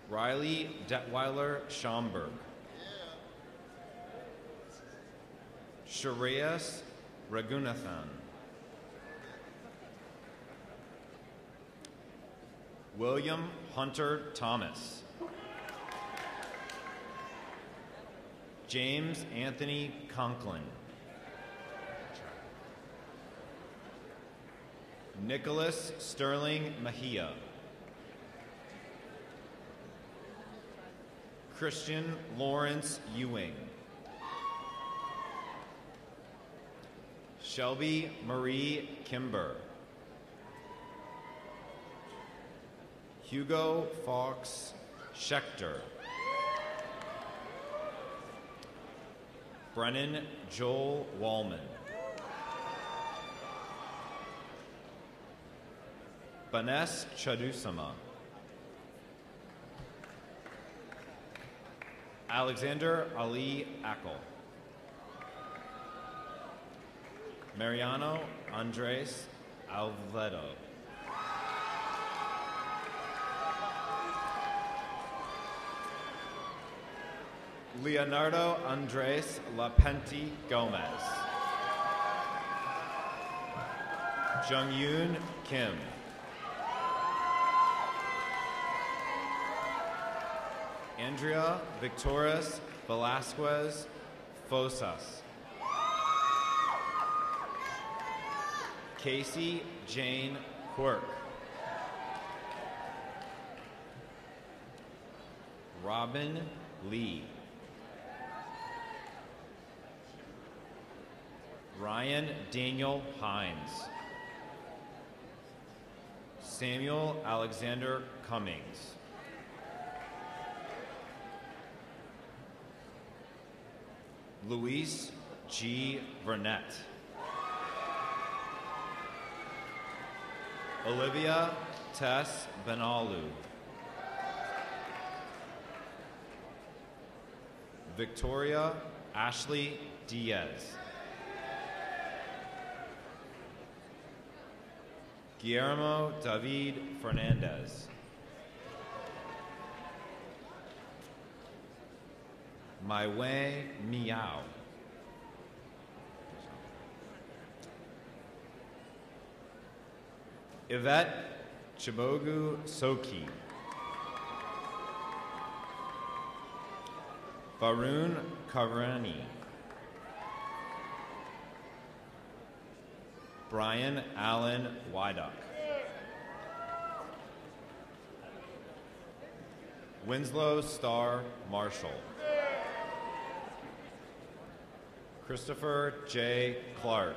Riley Detweiler Schomburg. Shreyas Raghunathan. William Hunter Thomas. James Anthony Conklin. Nicholas Sterling Mejia. Christian Lawrence Ewing. Shelby Marie Kimber. Hugo Fox Schechter. Brennan Joel Wallman. Banes Chadusama. Alexander Ali Ackle. Mariano Andres Alvedo. Leonardo Andres Lapenti Gomez. Jung-Yoon Kim. Andrea Victorias Velasquez Fosas. Casey Jane Quirk. Robin Lee. Ryan Daniel Hines. Samuel Alexander Cummings. Luis G. Burnett. Olivia Tess Benalu. Victoria Ashley Diaz. Guillermo David Fernandez. Maiwei Miao. Yvette Chibogu Soki. Varun Karani. Brian Allen Wyduck. Winslow Starr Marshall. Christopher J. Clark.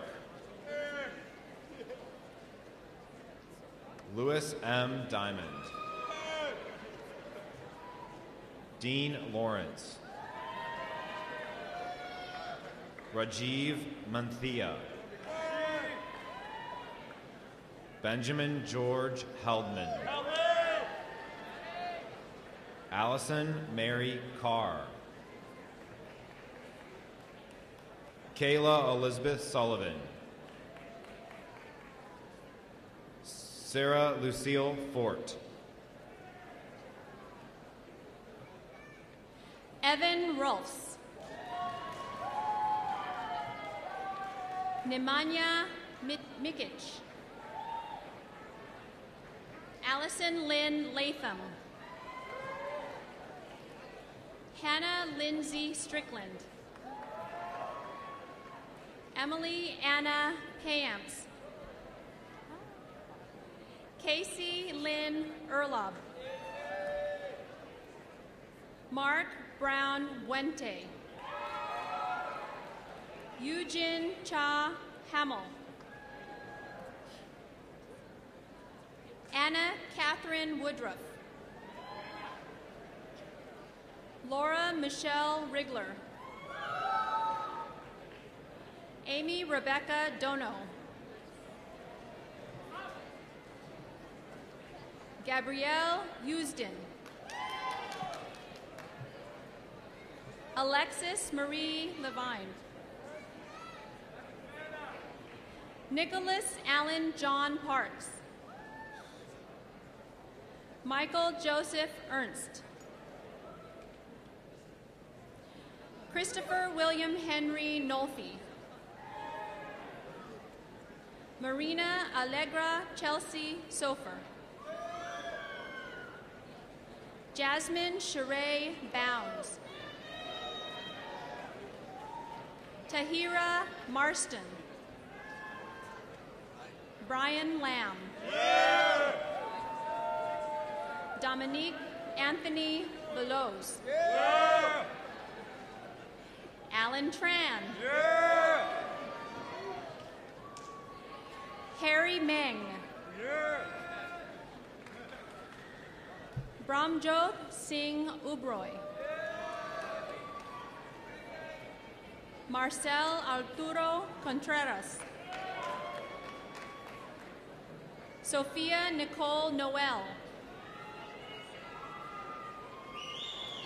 Louis M. Diamond. Dean Lawrence. Rajiv Manthia. Benjamin George Heldman. Allison Mary Carr. Kayla Elizabeth Sullivan. Sarah Lucille Fort. Evan Rolfs. Nemanja Mikic. Allison Lynn Latham. Hannah Lindsay Strickland. Emily Anna Payamps. Casey Lynn Erlob. Mark Brown Wente. Eugene Cha Hamill. Anna Catherine Woodruff. Laura Michelle Rigler. Amy Rebecca Dono. Gabrielle Usden. Alexis Marie Levine. Nicholas Allen John Parks. Michael Joseph Ernst. Christopher William Henry Nolfi. Marina Allegra Chelsea Sofer. Jasmine Sheree Bounds. Tahira Marston. Brian Lamb. Yeah. Dominique Anthony Veloz. Yeah. Alan Tran. Yeah. Harry Meng. Yeah. Brahmjot Singh Ubroy. Marcel Arturo Contreras. Sophia Nicole Noel.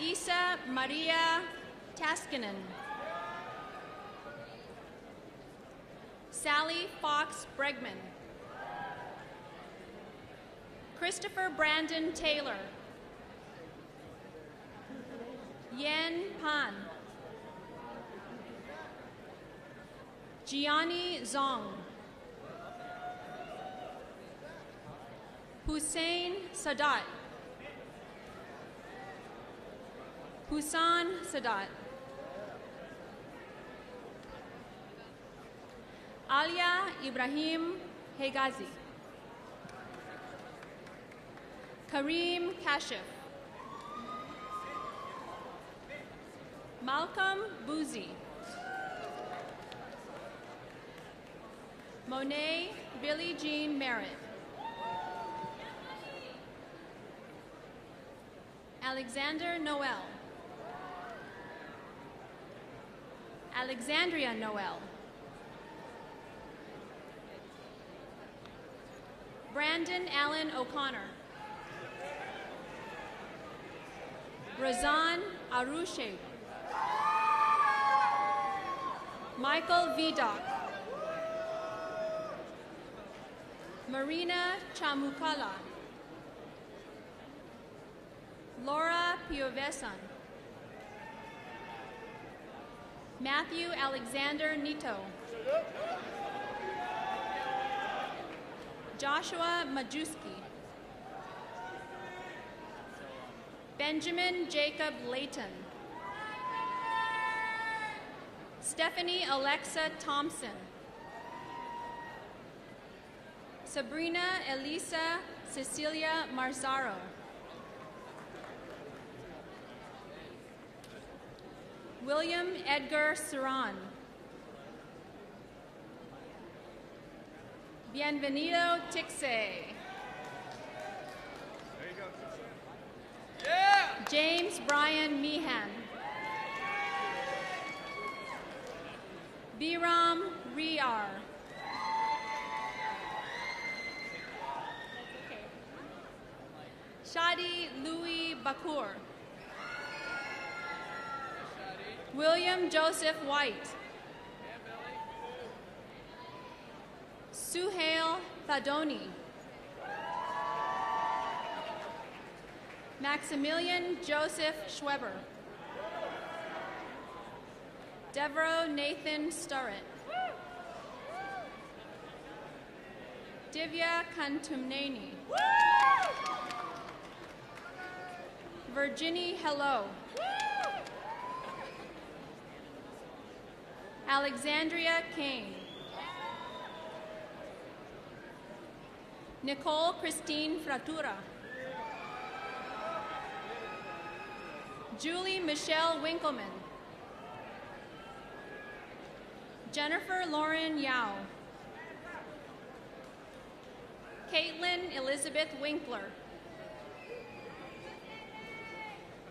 Isa Maria Taskinen. Sally Fox Bregman. Christopher Brandon Taylor. Yen Pan, Gianni Zong, Hussein Sadat, Husan Sadat, Alia Ibrahim Hegazi, Kareem Kashif, Malcolm Boozy, Monet Billie Jean Merritt, Alexander Noel, Alexandria Noel, Brandon Allen O'Connor, Razan Arushe, Michael Vidok, Marina Chamukala, Laura Piovesan, Matthew Alexander Nito, Joshua Majewski, Benjamin Jacob Layton, Stephanie Alexa Thompson, Sabrina Elisa Cecilia Marzaro, William Edgar Saran, Bienvenido Tixe, yeah. James Brian Meehan, Biram Riyar, Shadi Louis Bakur, William Joseph White, Suhail Thadoni, Maximilian Joseph Schweber, Devereaux Nathan Sturrett, Divya Kantumneni, Virginie Hello, Alexandria Kane, Nicole Christine Fratura, Julie Michelle Winkleman, Jennifer Lauren Yao, Caitlin Elizabeth Winkler,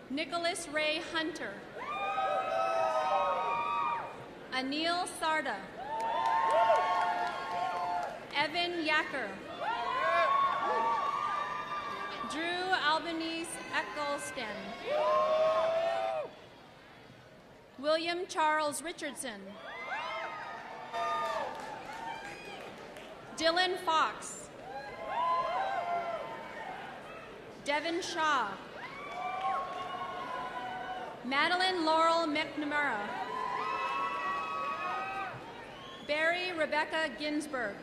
Nicholas Ray Hunter, Anil Sarda, Evan Yacker, Drew Albanese Eccleston, William Charles Richardson, Dylan Fox, Devin Shaw, Madeline Laurel McNamara, Barry Rebecca Ginsburg,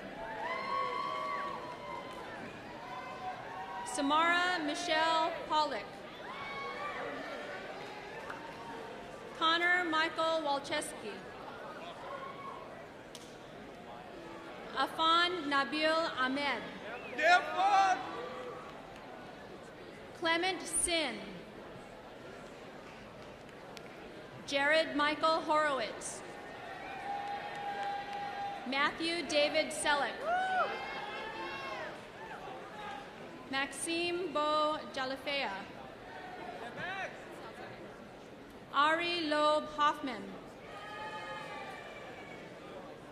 Samara Michelle Pollock, Connor Michael Walczewski, Afan Nabil Ahmed, Clement Sin, Jared Michael Horowitz, Matthew David Selleck, Maxime Bo Jalafea, Ari Loeb Hoffman,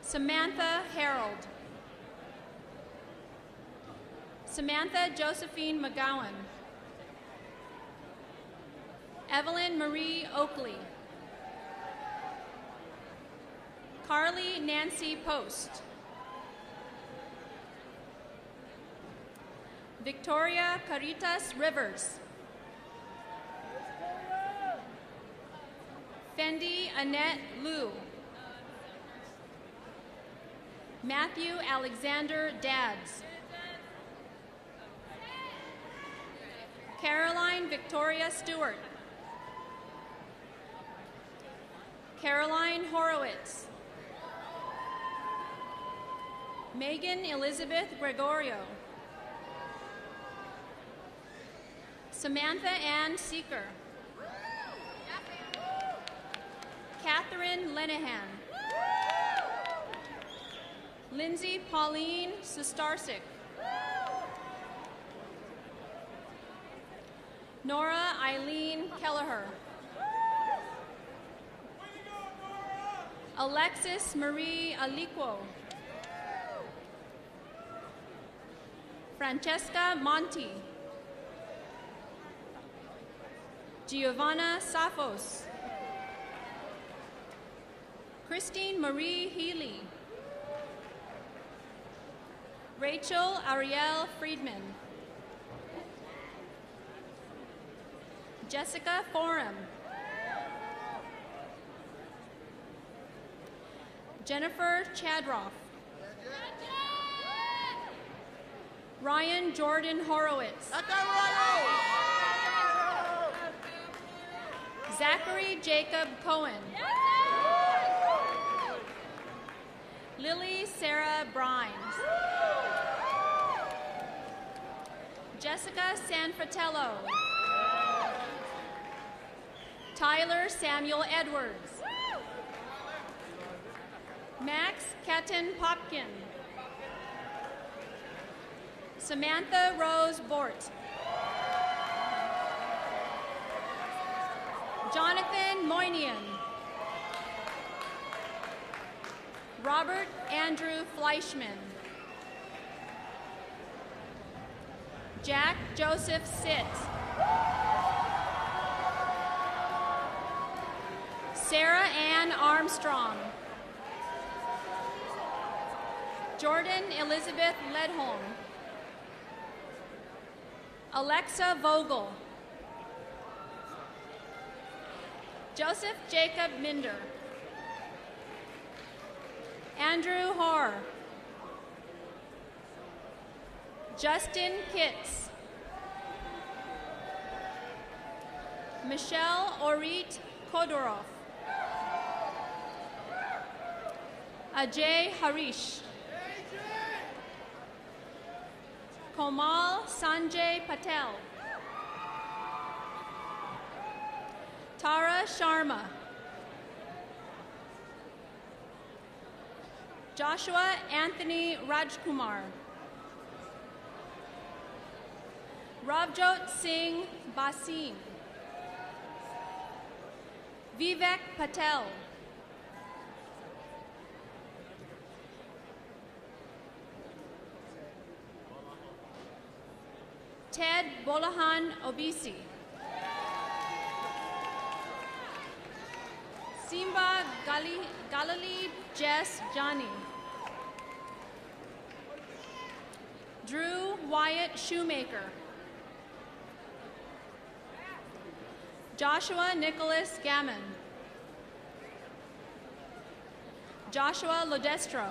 Samantha Harold, Samantha Josephine McGowan, Evelyn Marie Oakley, Carly Nancy Post, Victoria Caritas Rivers, Annette Liu. Matthew Alexander Dads. Caroline Victoria Stewart. Caroline Horowitz. Megan Elizabeth Gregorio. Samantha Ann Seeker. Catherine Lenehan. Lindsay Pauline Sustarsik. Nora Eileen Kelleher. Alexis Marie Aliquo. Francesca Monti. Giovanna Safos. Christine Marie Healy. Rachel Ariel Friedman. Jessica Forum. Jennifer Chadroff. Ryan Jordan Horowitz. Zachary Jacob Cohen. Lily Sarah Brines. Jessica Sanfratello. Tyler Samuel Edwards. Max Ketten Popkin. Samantha Rose Bort. Jonathan Moynihan. Robert Andrew Fleischman. Jack Joseph Sitt. Sarah Ann Armstrong. Jordan Elizabeth Ledholm. Alexa Vogel. Joseph Jacob Minder. Andrew Hoare. Justin Kitts. Michelle Orit Kodorov. Ajay Harish. Komal Sanjay Patel. Tara Sharma. Joshua Anthony Rajkumar. Ravjot Singh Basim. Vivek Patel. Ted Bolahan Obisi. Simba Galali Jess Johnny. Drew Wyatt Shoemaker. Joshua Nicholas Gammon. Joshua Lodestro.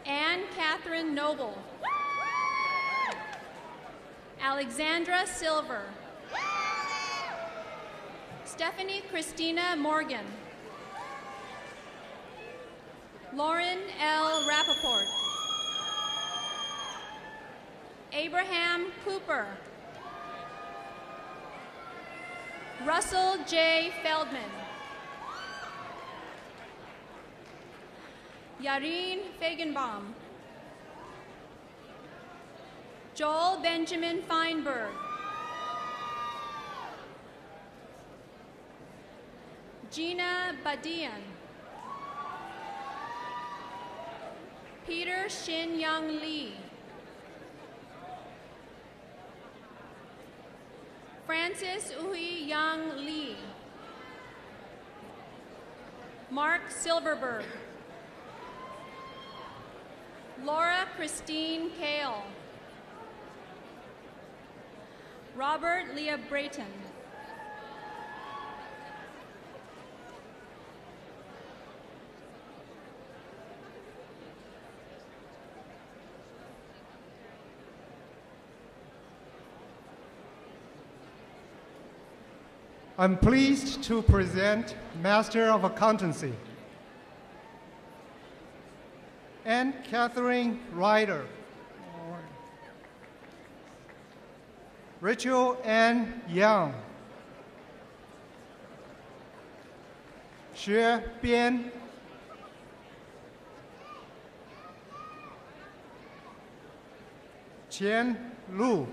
Anne Catherine Noble. Alexandra Silver. Stephanie Christina Morgan. Lauren L. Rappaport. Abraham Cooper. Russell J. Feldman. Yareen Fagenbaum. Joel Benjamin Feinberg. Gina Badian. Peter Shin Young Lee. Francis Uhi Young Lee. Mark Silverberg. Laura Christine Kale. Robert Leah Brayton. I'm pleased to present Master of Accountancy. And Catherine Ryder. Rachel Ann Young. Xue Bian. Qian Lu.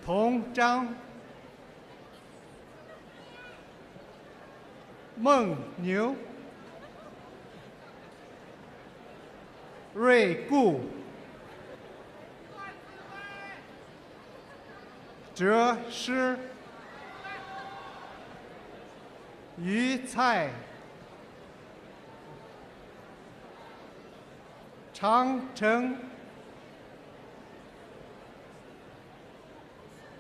Tong Zhang. Meng Niu. Rui Gu. Zhe Shi. Yu Cai. Chang Cheng.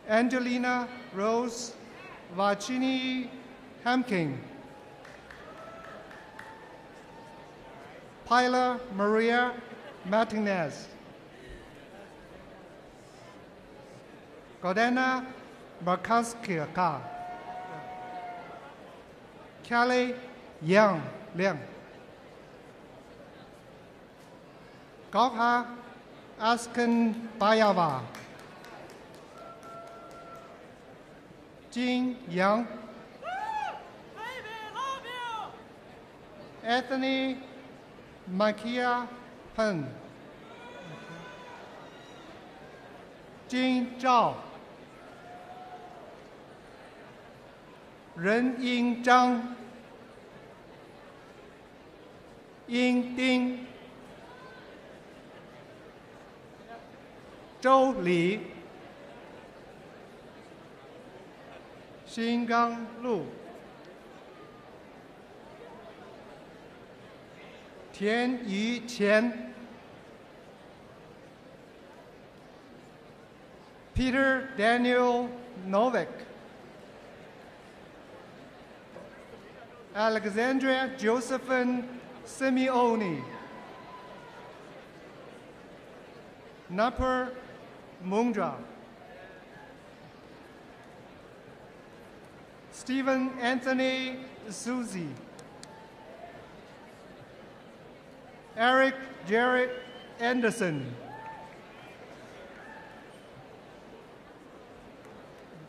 Angelina Rose Vacini Hamkin. Pilar Maria Martinez. Gordana Markowska. Kelly Yang Liang. Gokha Asken Bayava. Jin Yang. Anthony Makia Pen. Jin Zhao. Ren Ying Zhang. Ying Ding. Zhou Li. Xingang Lu. Tian Yu Qian. Peter Daniel Novik. Alexandria Josephine Simeoni. Napper Mundra. Stephen Anthony Suzy. Eric Jared Anderson.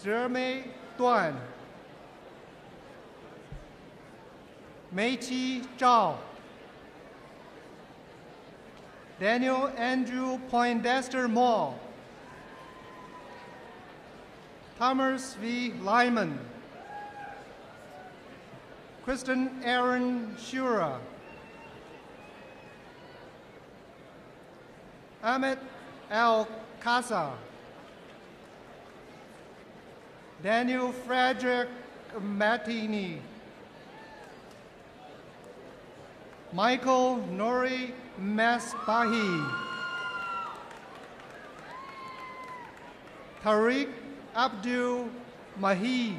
Jeremy Duan. Meiqi Zhao. Daniel Andrew Poindexter Moore. Thomas V. Lyman. Kristen Aaron Shura. Ahmed Al Casa. Daniel Frederick Mattini. Michael Nori Masbahi. Tariq Abdul Mahi.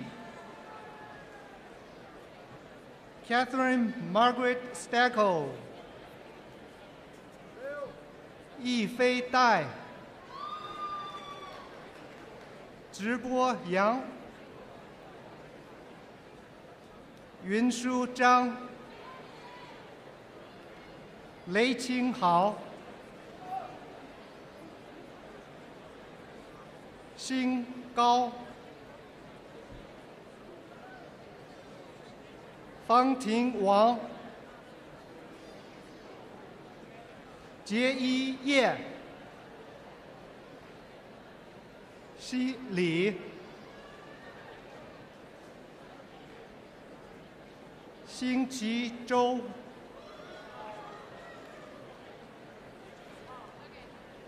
Catherine Margaret Stackel. Yi Fei Dai. 直播杨。云舒张。雷清豪。辛高。方廷王。杰一叶。西李。辛其周。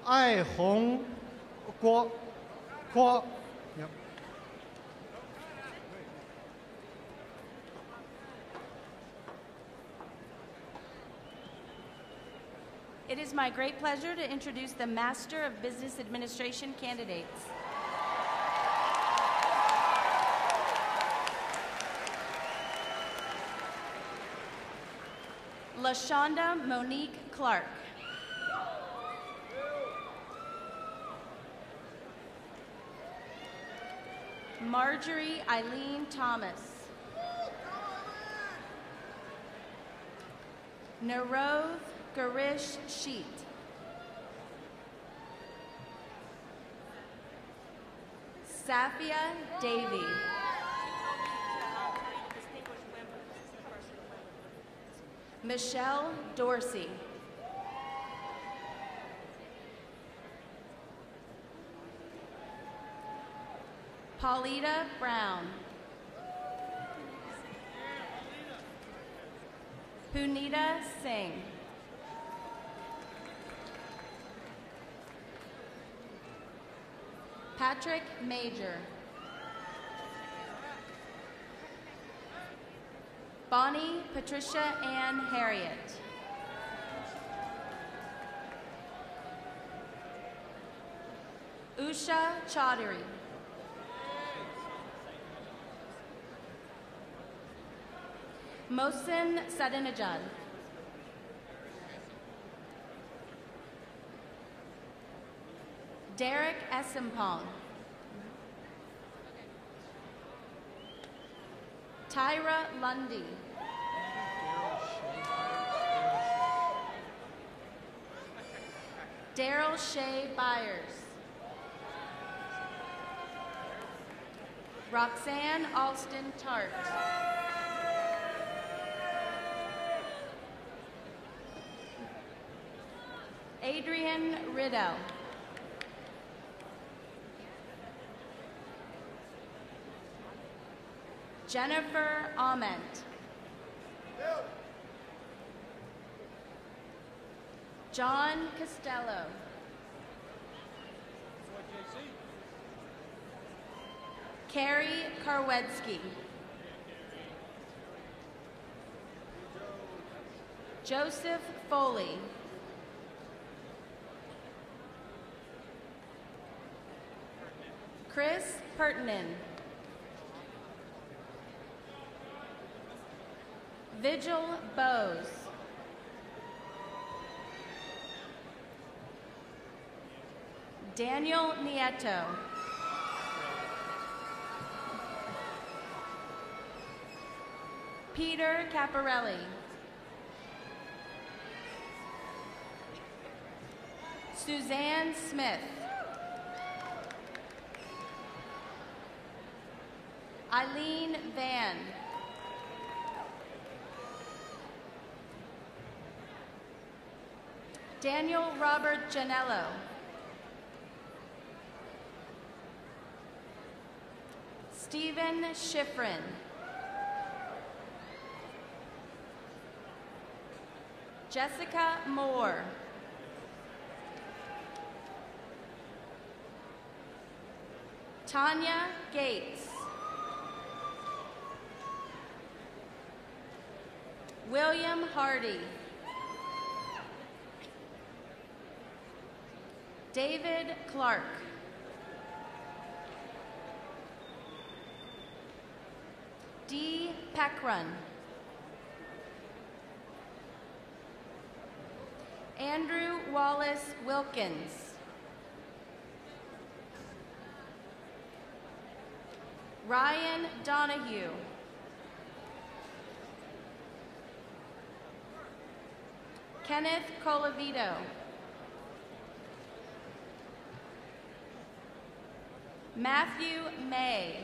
爱红郭。郭。It is my great pleasure to introduce the Master of Business Administration candidates. LaShonda Monique Clark. Marjorie Eileen Thomas. Narov Garish Sheet. Safia Davy. Michelle Dorsey. Paulita Brown. Punita Singh. Patrick Major. Bonnie Patricia Ann Harriet. Usha Chaudhary. Mohsin Sadinajad. Derek Esimpong. Tyra Lundy. Daryl Shea Byers. Roxanne Alston Tart. Adrian Riddell. Jennifer Ament. John Costello. Carrie Karwedzki. Joseph Foley. Chris Pertinen. Vigil Bowes. Daniel Nieto. Peter Caparelli. Suzanne Smith. Eileen Van. Daniel Robert Janello. Stephen Schifrin. Jessica Moore. Tanya Gates. William Hardy. David Clark. Dee Peckrun. Andrew Wallace Wilkins. Ryan Donahue. Kenneth Colavito. Matthew May.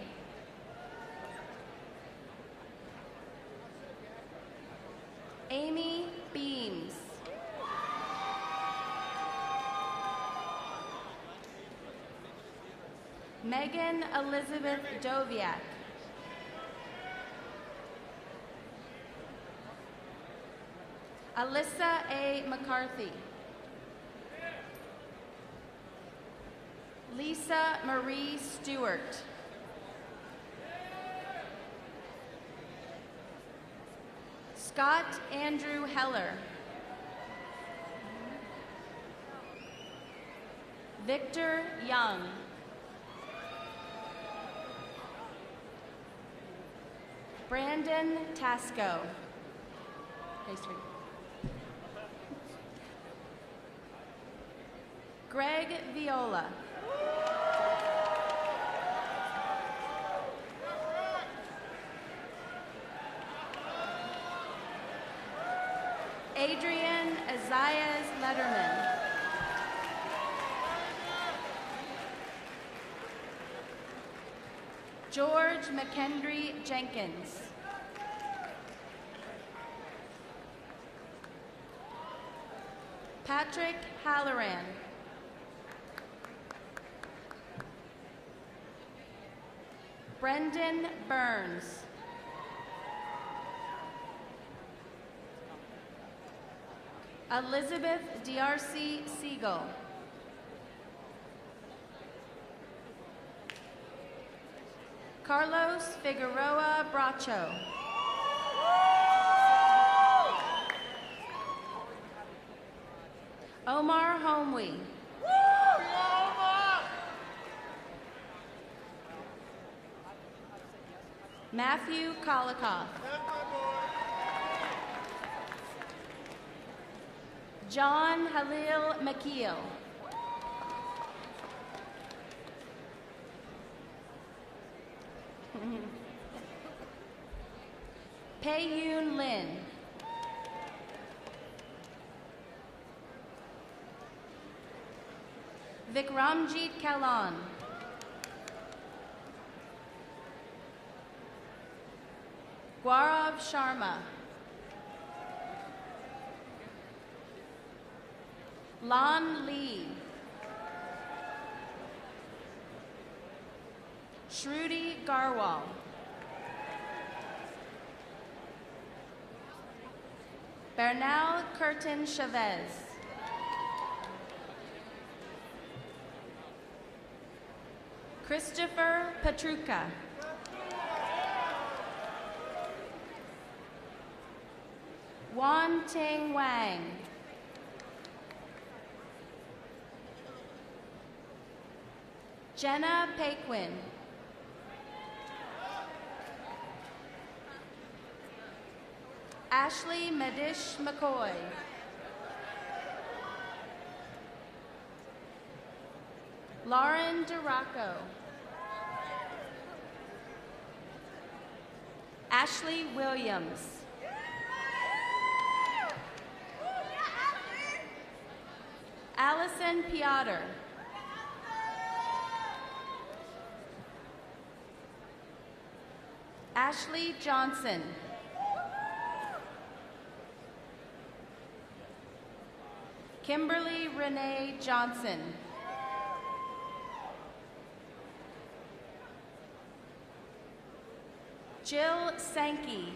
Amy Beams. Megan Elizabeth Doviak. Alyssa A. McCarthy. Lisa Marie Stewart. Scott Andrew Heller. Victor Young. Brandon Tasco. Greg Viola. Adrian Azayas Letterman. George McKendry Jenkins. Patrick Halloran. Brendan Burns. Elizabeth D'Arcy Siegel. Carlos Figueroa Bracho. Omar Homwe. Matthew Kolikoff. John Halil McKeel. Pei-Yoon Lin. Vikramjit Kalan. Gaurav Sharma. Lan Lee. Shruti Garwal. Bernal Curtin Chavez. Christopher Petruka. Wan Ting Wang. Jenna Paquin. Ashley Medish McCoy. Lauren DeRocco. Ashley Williams. Allison Piotr. Ashley Johnson. Kimberly Renee Johnson. Jill Sankey.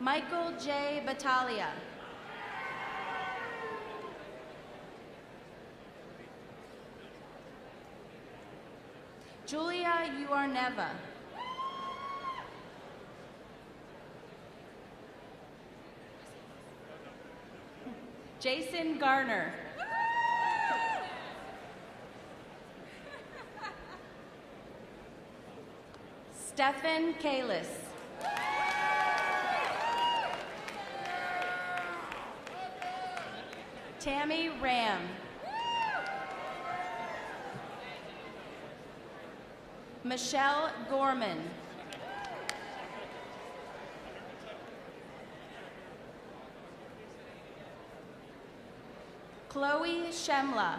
Michael J. Battaglia. Julia Uarneva. Jason Garner. Stephen Kalis. Tammy Ram. Michelle Gorman. Chloe Shemla.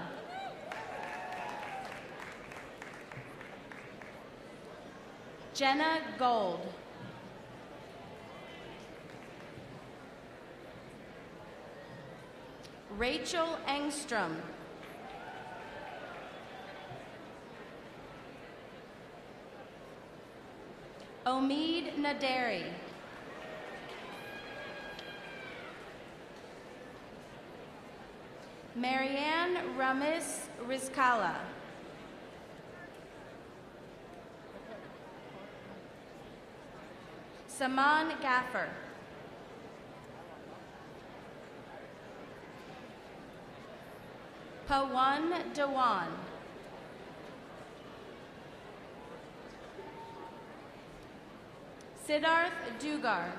Jenna Gold. Rachel Engstrom. Omid Naderi. Marianne Ramis Rizkala. Saman Gaffer. Pawan Dewan. Siddharth Dugar.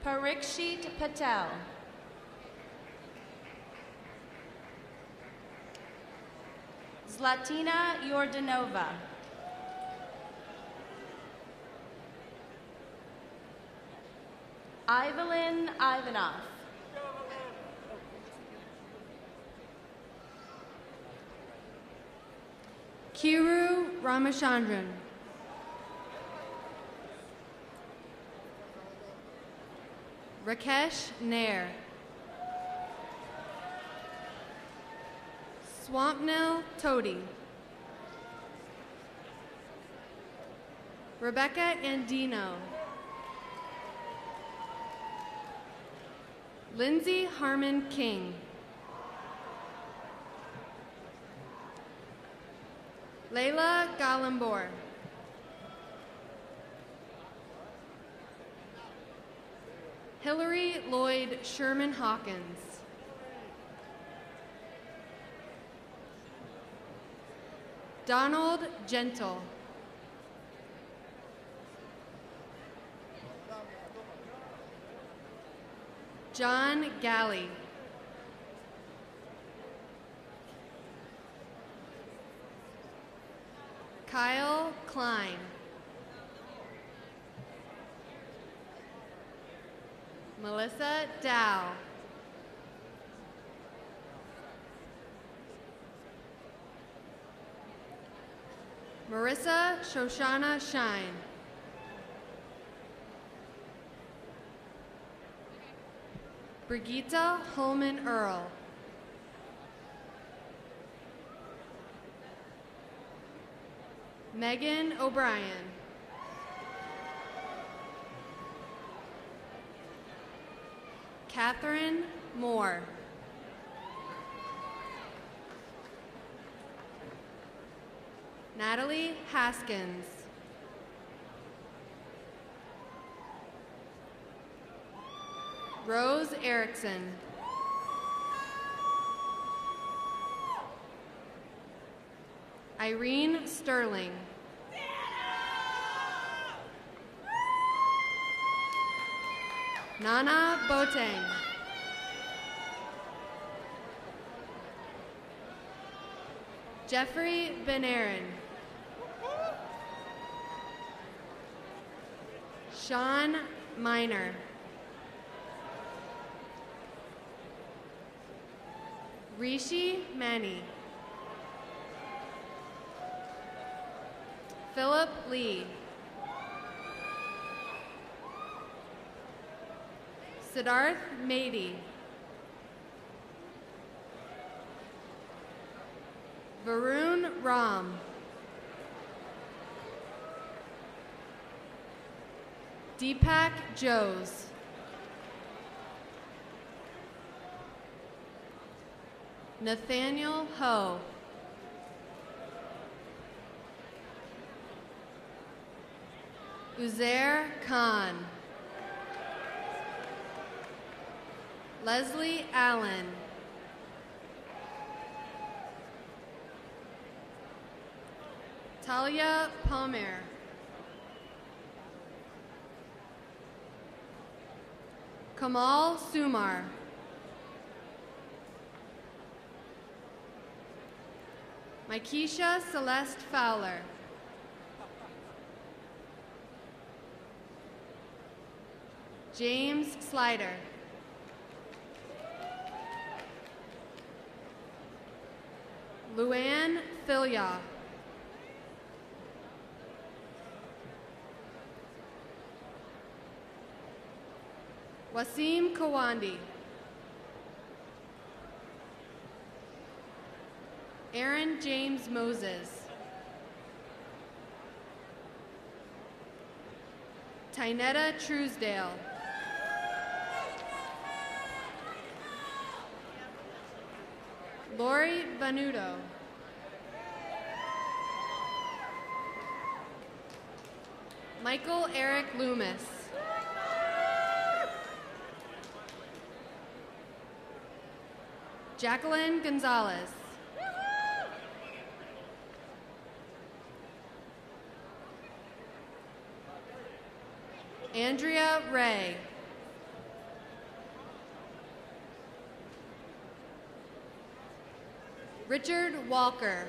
Parikshit Patel. Slatina Yordanova. Evelyn Ivanov. Kiru Ramachandran. Rakesh Nair. Swampnil Todi. Rebecca Andino. Lindsay Harmon King. Layla Galambor. Hillary Lloyd Sherman Hawkins. Donald Gentle. John Galley. Kyle Klein. Melissa Dow. Marissa Shoshana Shine. Brigitta Holman Earl. Megan O'Brien. Catherine Moore. Natalie Haskins. Rose Erickson. Irene Sterling. Nana Boateng. Jeffrey Benarin. Sean Miner. Rishi Manny. Philip Lee. Siddharth Mady. Varun Ram. Deepak Jose. Nathaniel Ho. Uzair Khan. Leslie Allen. Talia Palmer. Kamal Sumar. Mikesha Celeste Fowler. James Slider. Luann Filya. Wasim Kawandi. Aaron James Moses. Tynetta Truesdale. Lori Vanuto. Michael Eric Loomis. Jacqueline Gonzalez. Andrea Ray. Richard Walker.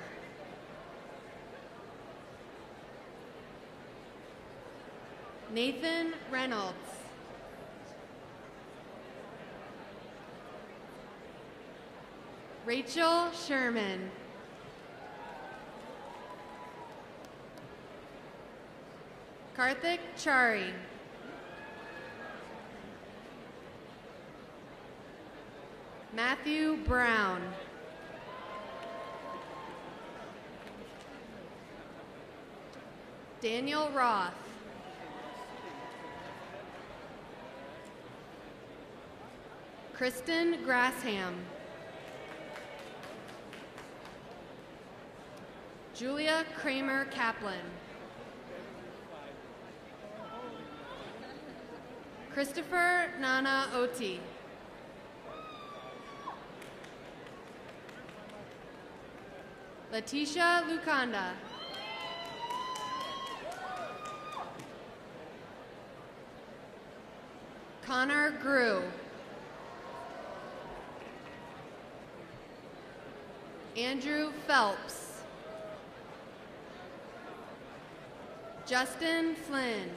Nathan Reynolds. Rachel Sherman. Karthik Chari. Matthew Brown. Daniel Roth. Kristen Grasham. Julia Kramer Kaplan. Christopher Nana Oti. Letitia Lukanda. Connor Grew. Andrew Phelps. Justin Flynn.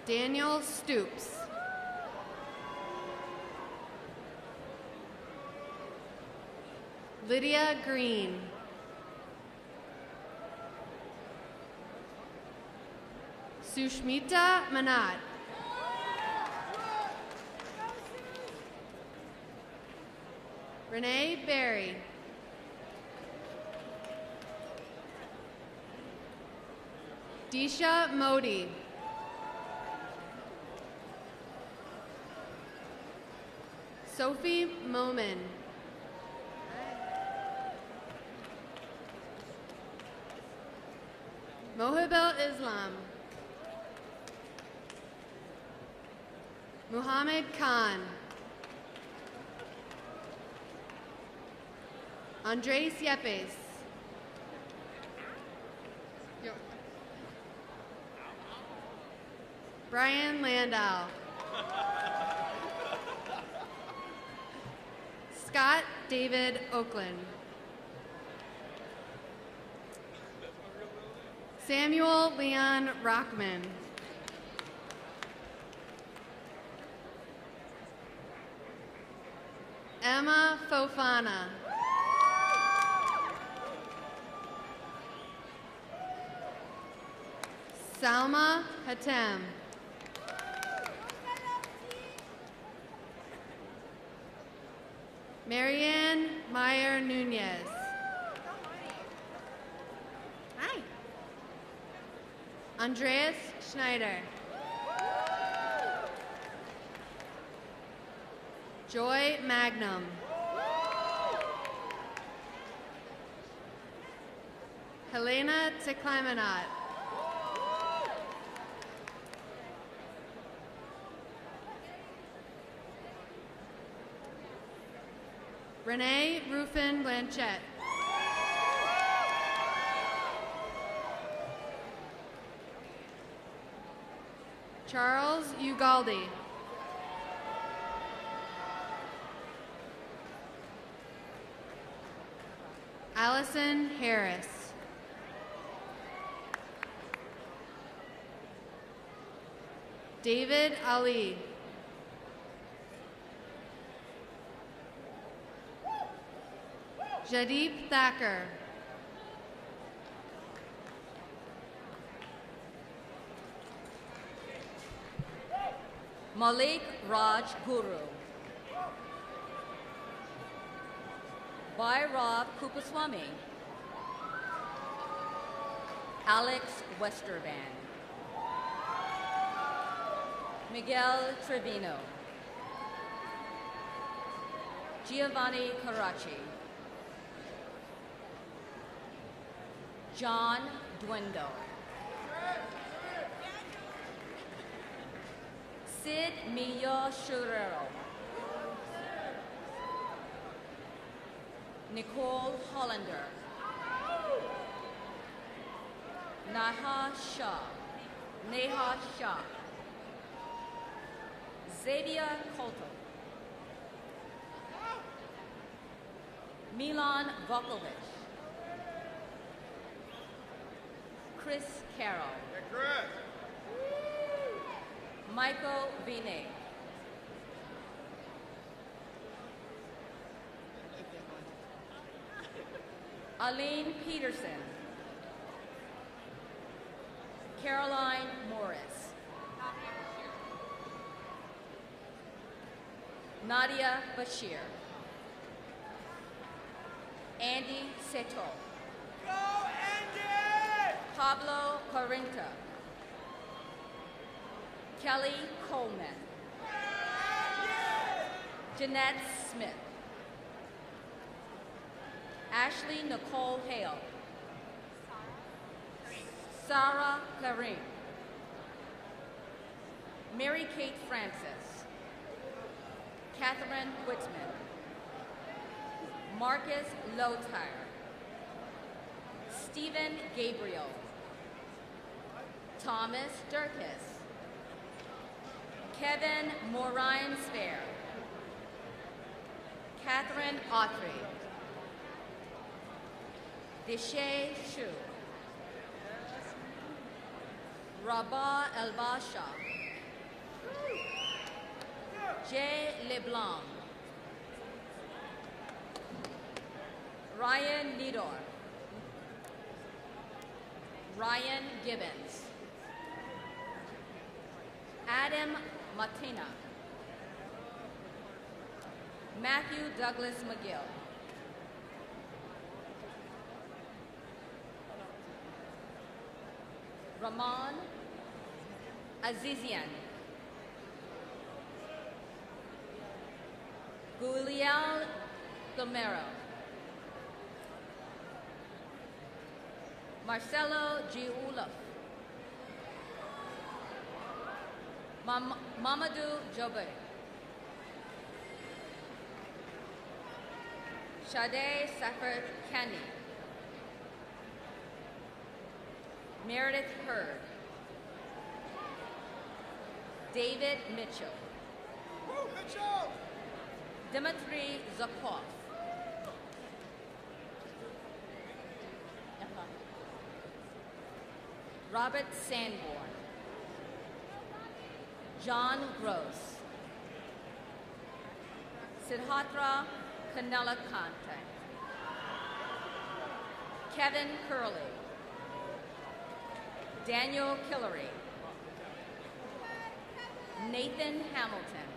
Daniel Stoops. Lydia Green. Sushmita Manat. Renee Berry. Disha Modi. Sophie Momin. Mohibel Islam. Muhammad Khan. Andres Yepes. Brian Landau. Scott David Oakland. Samuel Leon Rockman. Emma Fofana. Salma Hatem. Marianne Meyer Nunez. Hi. Andreas Schneider. Joy Magnum. Helena Teklimanat. Renee Rufin Blanchette. Charles Ugaldi. Allison Harris. David Ali. Jadeep Thacker. Malik Raj Guru. Bhairav Kupaswamy. Alex Westervan. Miguel Trevino. Giovanni Karachi. John Duendo. Sid Mio Shurero. Nicole Hollander. Neha Shah. Zadia Kolto. Milan Vokovic. Chris Carroll. Michael Vine. Aline Peterson. Caroline Morris. Nadia Bashir. Andy Seto. Go, Andy! Pablo Parinta. Kelly Coleman. Jeanette Smith. Ashley Nicole Hale. Sarah Karim. Mary Kate Francis. Catherine Whitman. Marcus Lotire. Stephen Gabriel. Thomas Durkis. Kevin Morin Spare. Catherine Autry. Deshay Shu. Rabah El-Basha. Jay LeBlanc. Ryan Nidor. Ryan Gibbons. Adam Matina. Matthew Douglas McGill. Rahman Azizian. Guliel Gomero. Marcelo G. Ulaf. Mamadou Jobe. Sade Safar Kani. Meredith Hurd. David Mitchell. Mitchell! Dmitry Zakov. Robert Sanborn. John Gross. Siddhartha Kanelakante. Kevin Curley. Daniel Killery. Nathan Hamilton.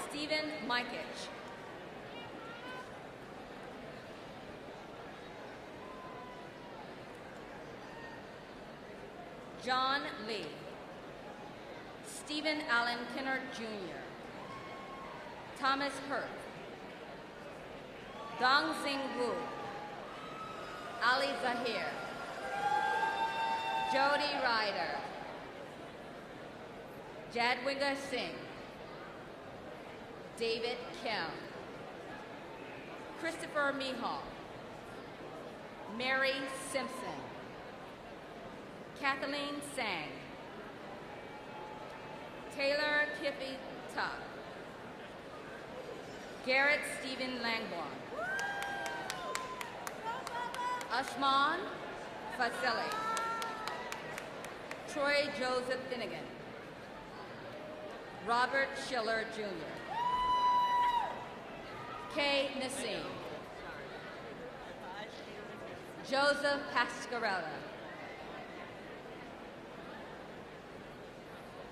Stephen Mikich. John Lee. Stephen Allen Kinnard Jr. Thomas Hurt. Dong Xing Wu. Ali Zahir. Jody Ryder. Jadwiga Singh. David Kim. Christopher Mihal. Mary Simpson. Kathleen Sang. Taylor Kippy Tuck. Garrett Stephen Langborn. Ashman Fasili. Troy Joseph Finnegan. Robert Schiller Jr. Kay Nassim. Joseph Pascarella.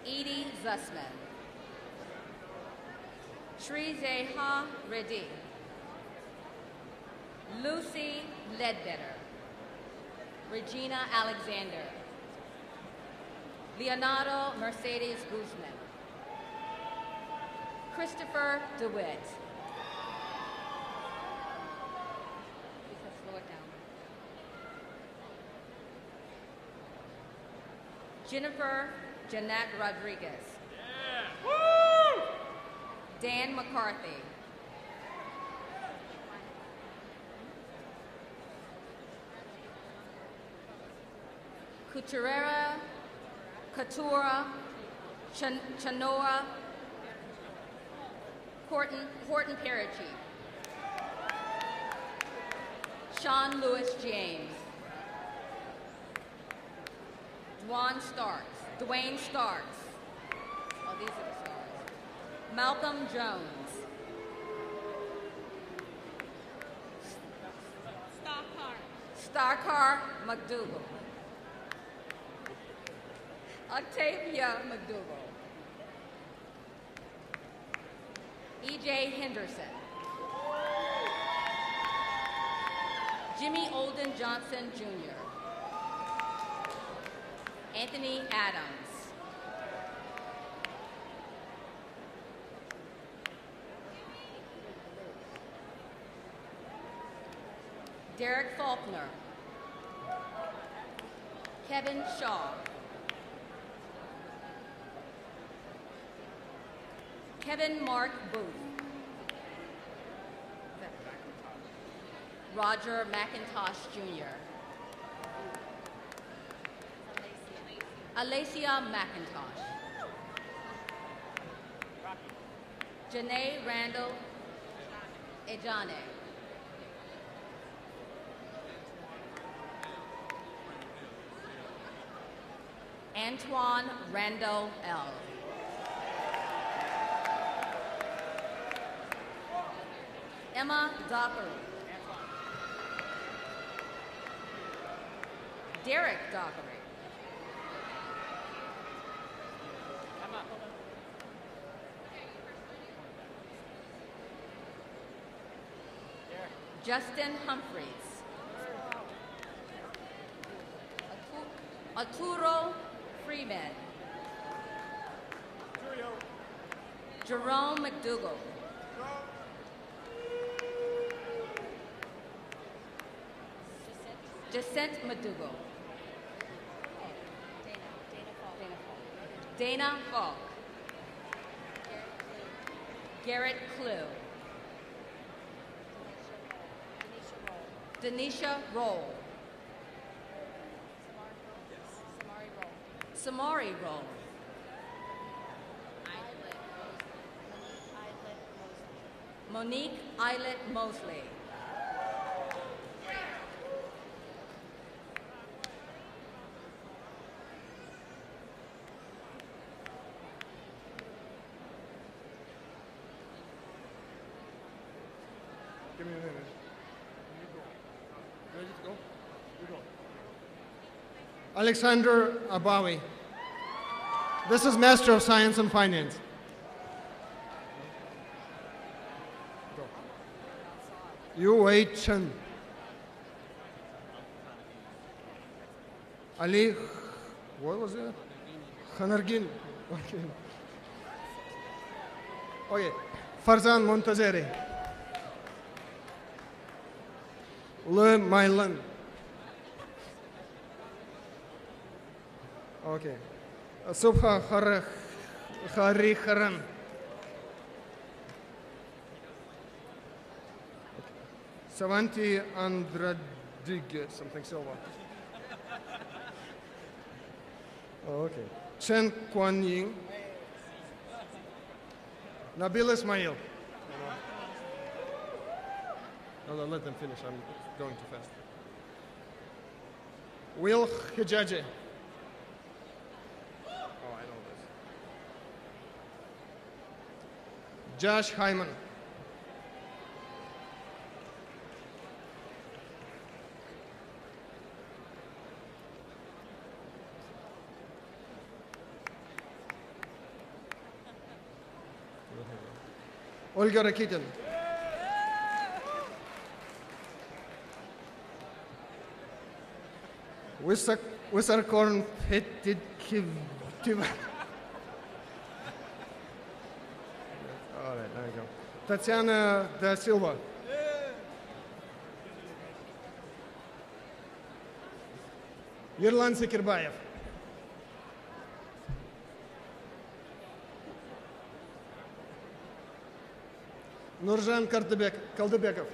Edie Zussman. Shrizeha Reddy. Lucy Ledbetter. Regina Alexander. Leonardo Mercedes Guzman. Christopher DeWitt. Slow it down. Jennifer Jeanette Rodriguez. Yeah. Woo! Dan McCarthy. Coutura, Chanoa, Horton Perici. Sean Lewis James. Dwayne Starks. Oh, these are the stars. Malcolm Jones. Starkar McDougal. Octavia McDougal. E.J. Henderson. Jimmy Olden Johnson, Jr. Anthony Adams. Derek Faulkner. Kevin Shaw. Kevin Mark Booth. Roger McIntosh, Jr. Alacia McIntosh. Janae Randall Ejane. Antoine Randall L. Emma Dockery. Derek Dockery. Justin Humphreys. Arturo Freeman. Jerome McDougall. Jacent McDougall. Dana Falk. Garrett Clue. Denisha Roll. Samari Roll. Monique Eilert Mosley. Give me a minute. Ready to go? You go. Alexander Abawi. This is Master of Science and Finance. Go. Yu Wei Chen. Ali, what was it? Khanargin. Okay. Okay. Farzan Montazeri. Le Mylan. Okay. Subha Harikharan. Savanti Andradig, something Silva. Okay. Chen Kuan Ying. Nabil Ismail. No, let them finish. I'm going too fast. Will Hijaji. Oh, I know this. Josh Hyman. Olga Rakitin. Wisarkorn Petit Kiv. All right, there you go. Tatiana Da Silva. Yerlan Sekirbayev. Nurjan Kaldebekov.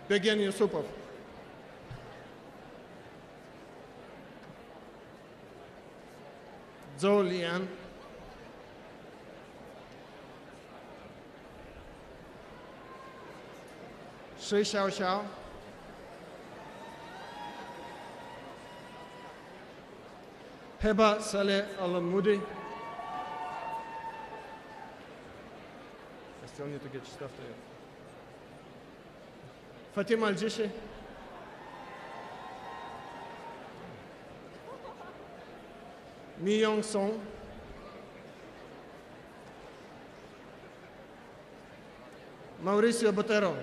Begen Yusupov. Zhou Lian. Shi Xiaoxiao. Heba Saleh Al-Moudi. I still need to get your stuff there. Fatima Al-Jishi. Mi Yong Song. Mauricio Botero.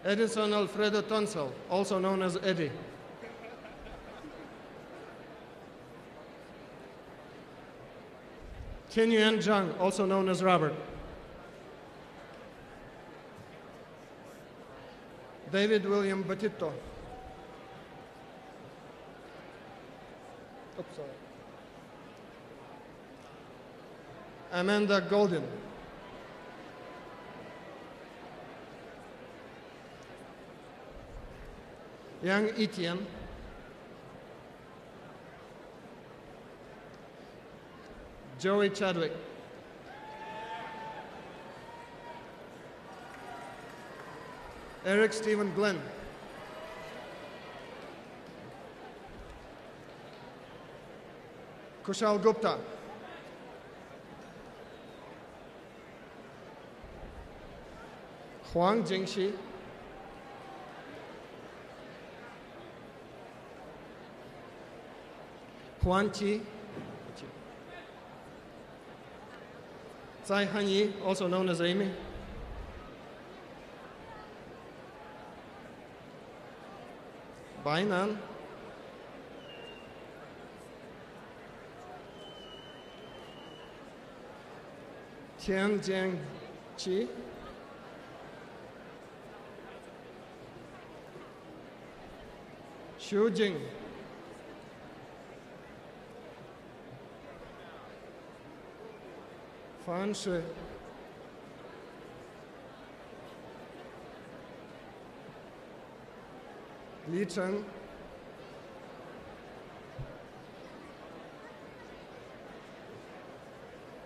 Edison Alfredo Tonsel, also known as Eddie. Chen Yuan Zhang, also known as Robert. David William Batito. Oops, sorry. Amanda Golden. Yang Etienne. Joey Chadwick. Eric Stephen Glenn. Kushal Gupta. Huang Jingxi. Huan Qi. Tsai Hanyi, also known as Amy. Bai Nan. Tian Jiang Qi. Xu Jing. Fan Shi. Li Chen.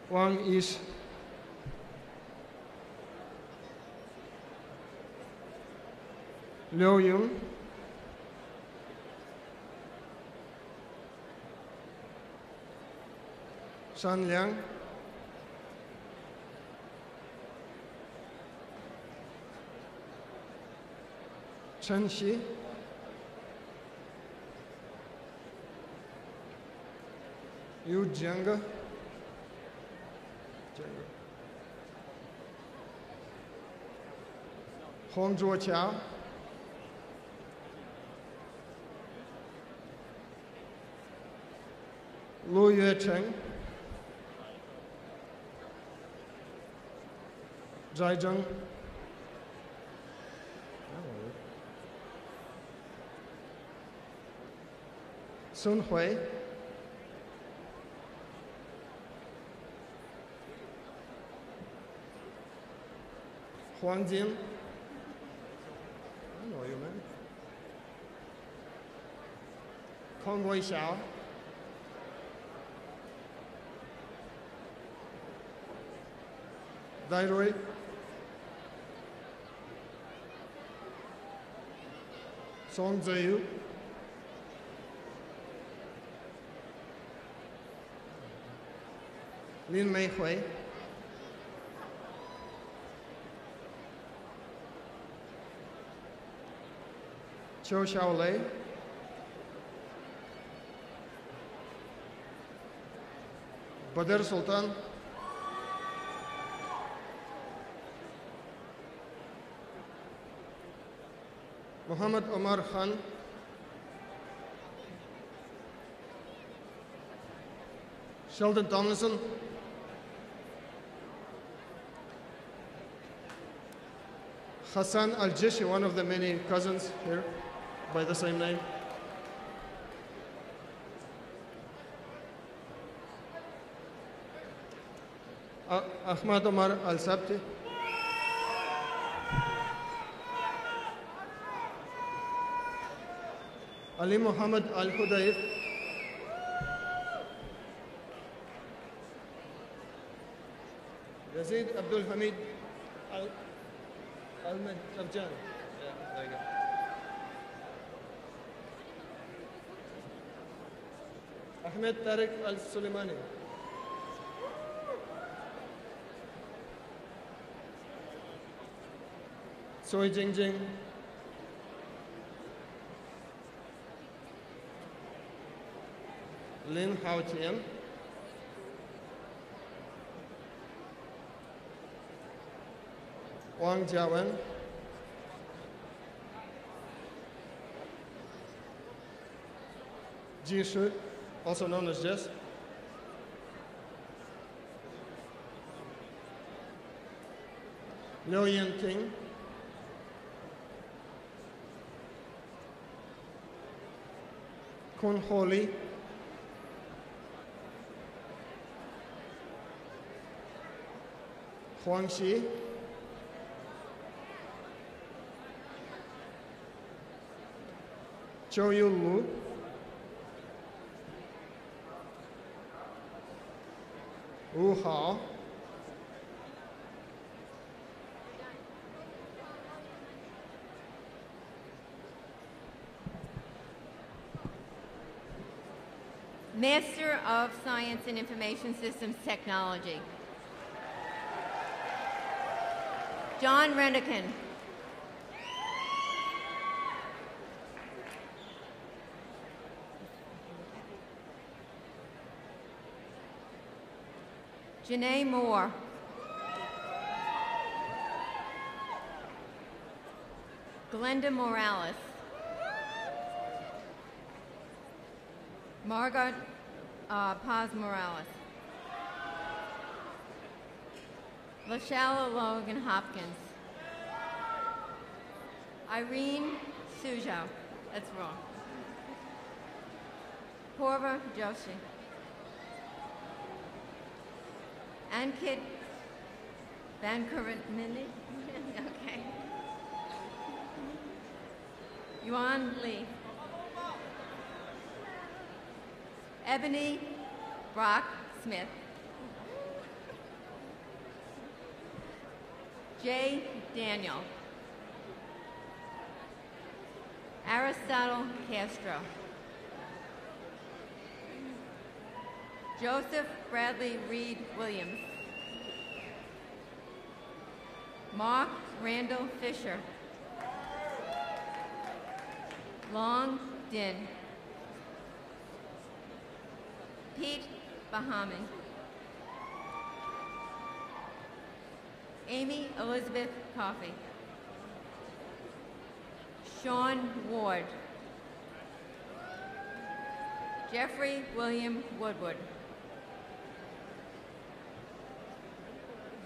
Wang Yish. Liu Yun. Shan Liang. Chen Xi. Yu Jianga. Hong Zhuoqiao. Lu Yuecheng. Zhai Zheng. Sun Hui. Huang Jin. I know you, man. Kong Wei Xiao. Dai Rui. Song Ziyu. Lin Mei Hui. Qiu Xiaolei. Badr Sultan. Muhammad Omar Khan. Sheldon Tomlinson. Hassan Al-Jishi, one of the many cousins here by the same name. Ahmad Omar Al-Sabti. Ali Muhammad Al-Hudayr. Yazid Abdul Hamid Al-Marjan. Yeah, there you go. Ahmed Tariq Al-Suleimani. Choi Jingjing. Lin Hao Tian. Wang Jiawen. Ji Shu, also known as Jess. Liu Yin Ting. Kun Ho Lee. Huang Xi. Zhou Yun Lu. Wu Hao. Master of Science and Information Systems Technology. John Renniken. Janae Moore. Glenda Morales. Margot Paz Morales. LaShala Logan Hopkins. Irene Suzhou. That's wrong. Porva Joshi. Ankit Vankaramini. Okay. Yuan Lee. Ebony Brock Smith. Jay Daniel. Aristotle Castro. Joseph Bradley Reed Williams. Mark Randall Fisher. Long Din. Pete Bahami. Amy Elizabeth Coffey. Sean Ward. Jeffrey William Woodward.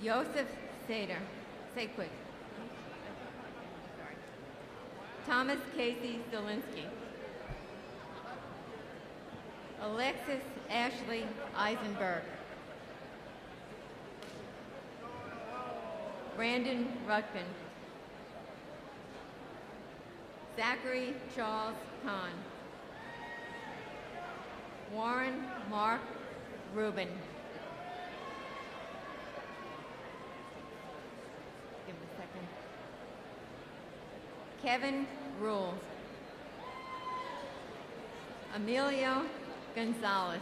Joseph Sader. Saquid. Thomas Casey Zielinski. Alexis Ashley Eisenberg. Brandon Rutkin. Zachary Charles Kahn. Warren Mark Rubin. Give him a second. Kevin Rule. Emilio Gonzalez.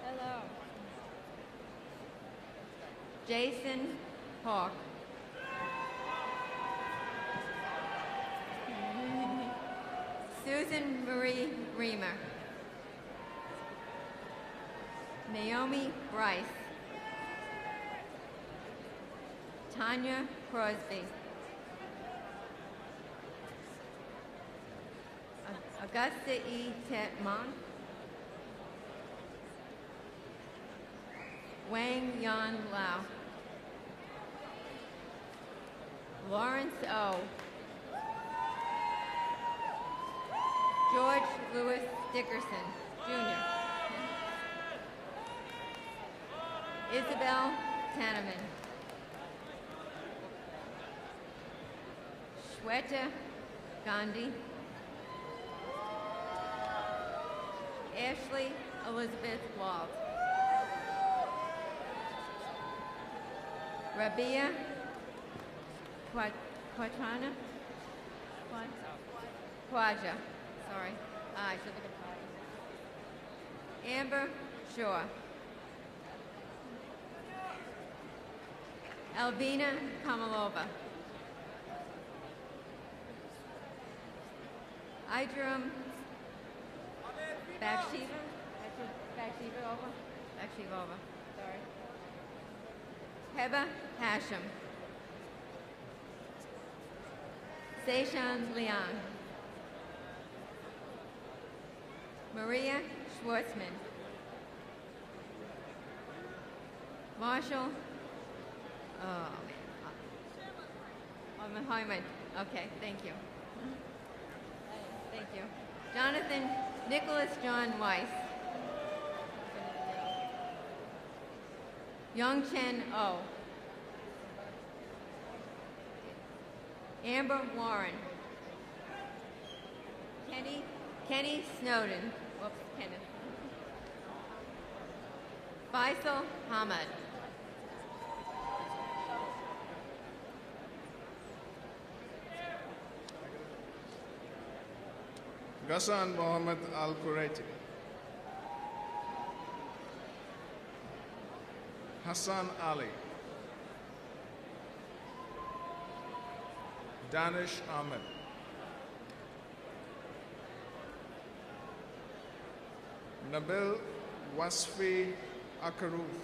Hello. Jason Hawk. Susan Marie Reamer. Naomi Bryce. Tanya Crosby. Augusta E. Tetmon. Wang Yan Lau. Lawrence O. George Louis Dickerson, Jr. Isabel Tanneman. Shweta Gandhi. Ashley Elizabeth Wald. Rabia Quatrana? Quaja. Sorry. I should look at Quaja. Amber Shaw. Elvina Kamalova. Idrum Bakshiva. Bakshivova. Sorry. Heba Hashem. Seishan Liang. Maria Schwartzman. Marshall. Hyman. Okay, thank you. Thank you. Jonathan Nicholas John Weiss. Young Chen O. Amber Warren. Kenny Snowden. Whoops, Kenneth. Faisal Hamad. Ghassan Mohammed Al-Quraiti. Hassan Ali. Danish Ahmed. Nabil Wasfi Akarouf.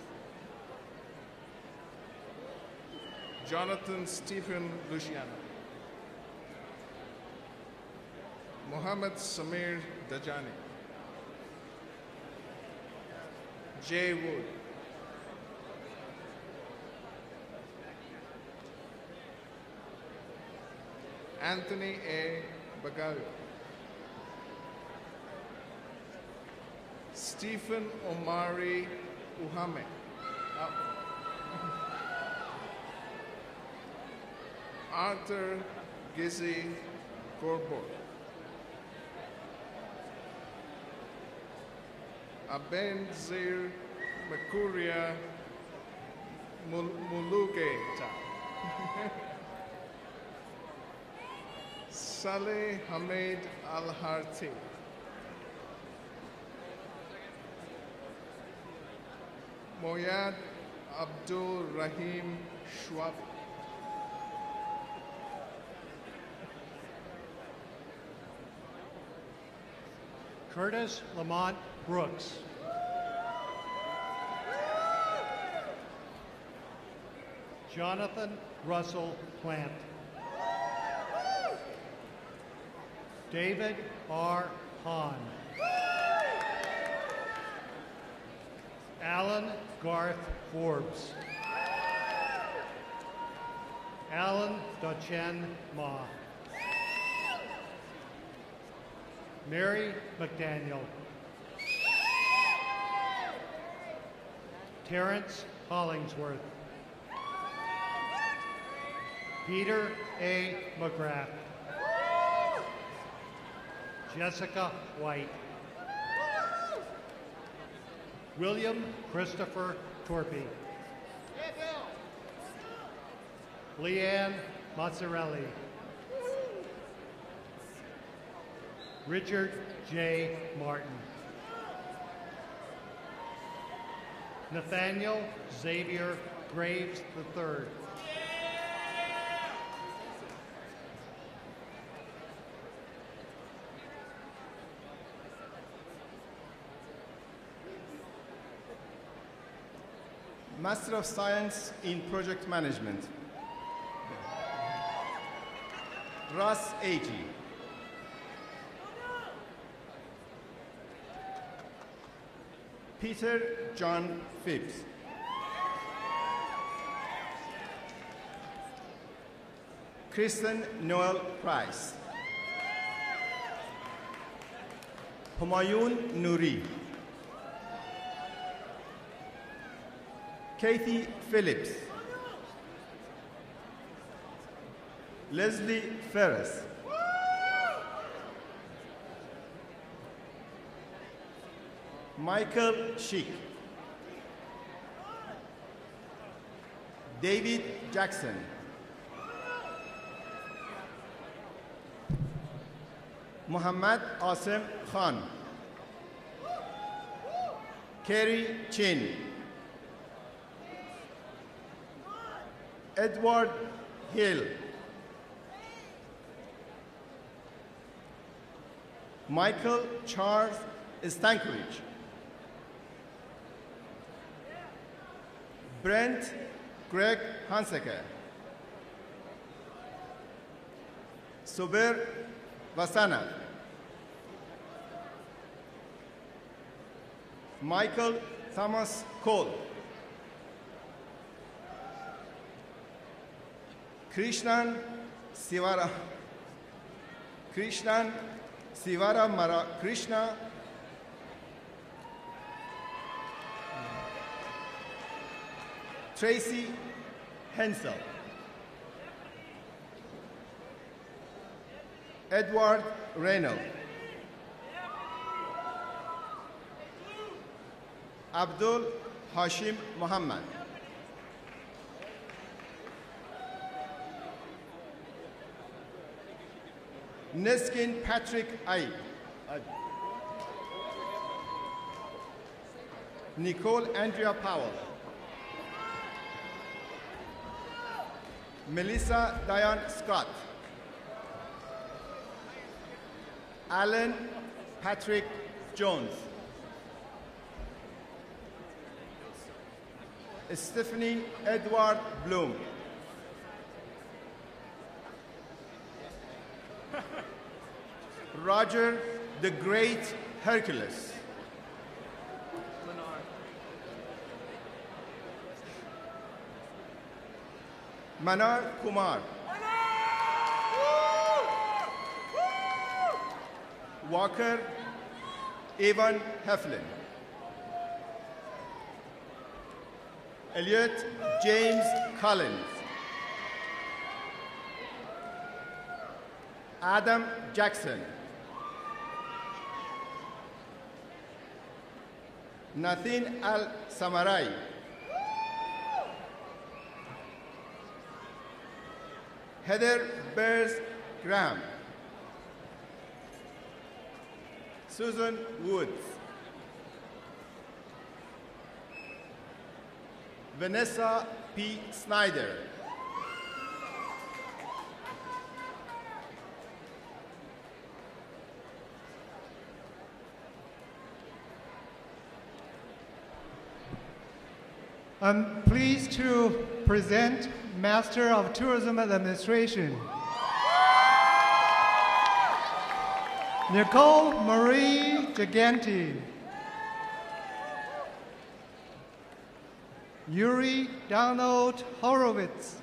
Jonathan Stephen Luciano. Mohammed Samir Dajani. Jay Wood. Anthony A. Bagario. Stephen Omari Uhame. Arthur Gizzy Gorbor. Abenzir Makuria Mulugeta. Saleh Hamid Al-Harti. Moyad Abdul Rahim Schwab. Curtis Lamont Brooks. Jonathan Russell Plant. David R. Hahn. Alan Garth Forbes. Alan Dochen Ma. Mary McDaniel. Terrence Hollingsworth. Peter A. McGrath. Jessica White. William Christopher Torpy. Leanne Mozzarelli. Richard J. Martin. Nathaniel Xavier Graves III. Master of Science in Project Management. Russ Agee. Peter John Phibbs. Kristen Noel Price. Humayun Nuri. Kathy Phillips. Leslie Ferris. Michael Schick. David Jackson. Muhammad Asim Khan. Kerry Chin. Edward Hill. Michael Charles Stankovic. Brent Greg Hanseker. Subir Vasana. Michael Thomas Cole. Krishnan Sivara Mara Krishna. Tracy Hensel. Edward Reynolds. Abdul Hashim Muhammad. Neskin Patrick Aib. Nicole Andrea Powell. Melissa Diane Scott. Alan Patrick Jones. Stephanie Edward Bloom. Roger the Great Hercules. Manar Kumar. Walker Evan Heflin. Elliot James Collins. Adam Jackson. Nathin Al-Samarai. Heather Bears Graham. Susan Woods. Vanessa P. Snyder. I'm pleased to present Master of Tourism Administration, Nicole Marie Gigante. Yuri Donald Horowitz.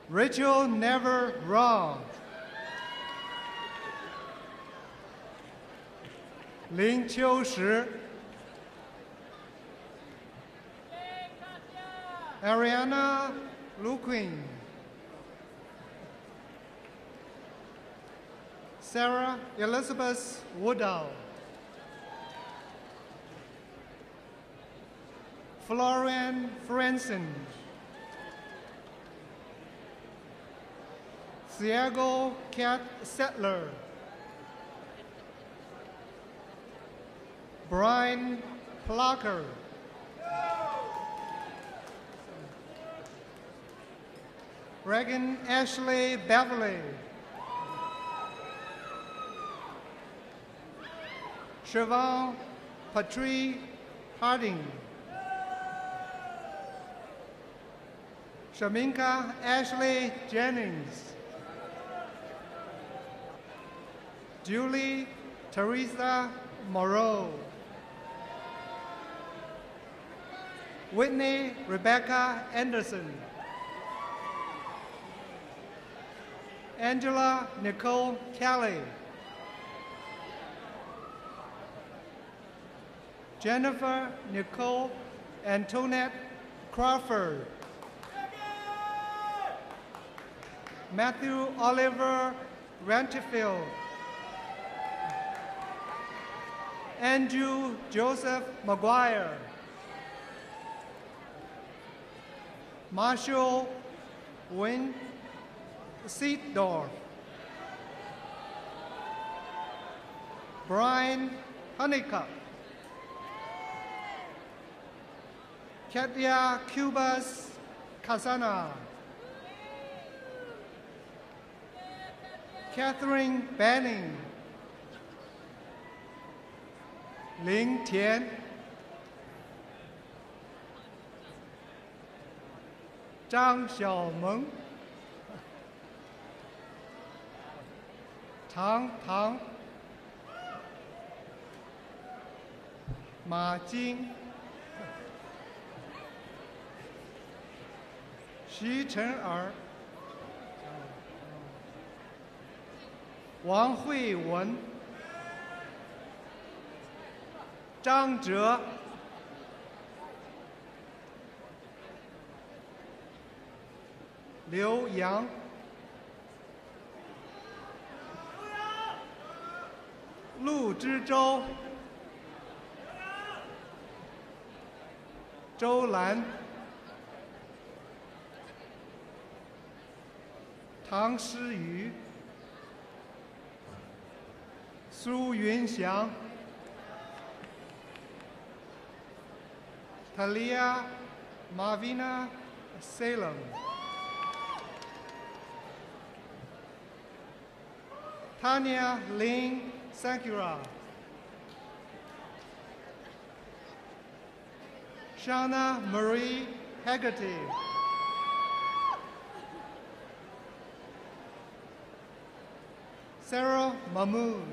Rachel Never Wrong. Lin Qiushi. Ariana Luquin. Sarah Elizabeth Woodall. Florian Frenson. Thiago Cat Settler. Brian Plucker. Regan Ashley Beverly. Siobhan Patrie Harding. Shaminka Ashley Jennings. Julie Teresa Moreau. Whitney Rebecca Anderson. Angela Nicole Kelly. Jennifer Nicole Antoinette Crawford. Matthew Oliver Rantifield. Andrew Joseph McGuire. Marshall Wayne Seedorf. Brian Honeycutt. Katia Cubas Casana. Catherine Banning. Ling Tian. Zhang Xiaomeng. Tang Tang. Ma Jing. Xu Chener. Wang Huiwen. Zhang Zhe. Liu Yang. Lu Zhizhou. Zhou Lan. Tang Shiyu. Su Yunxiang. Talia Marvina Salem. Tanya Ling Sakura. Shana Marie Haggerty. Sarah Mahmood.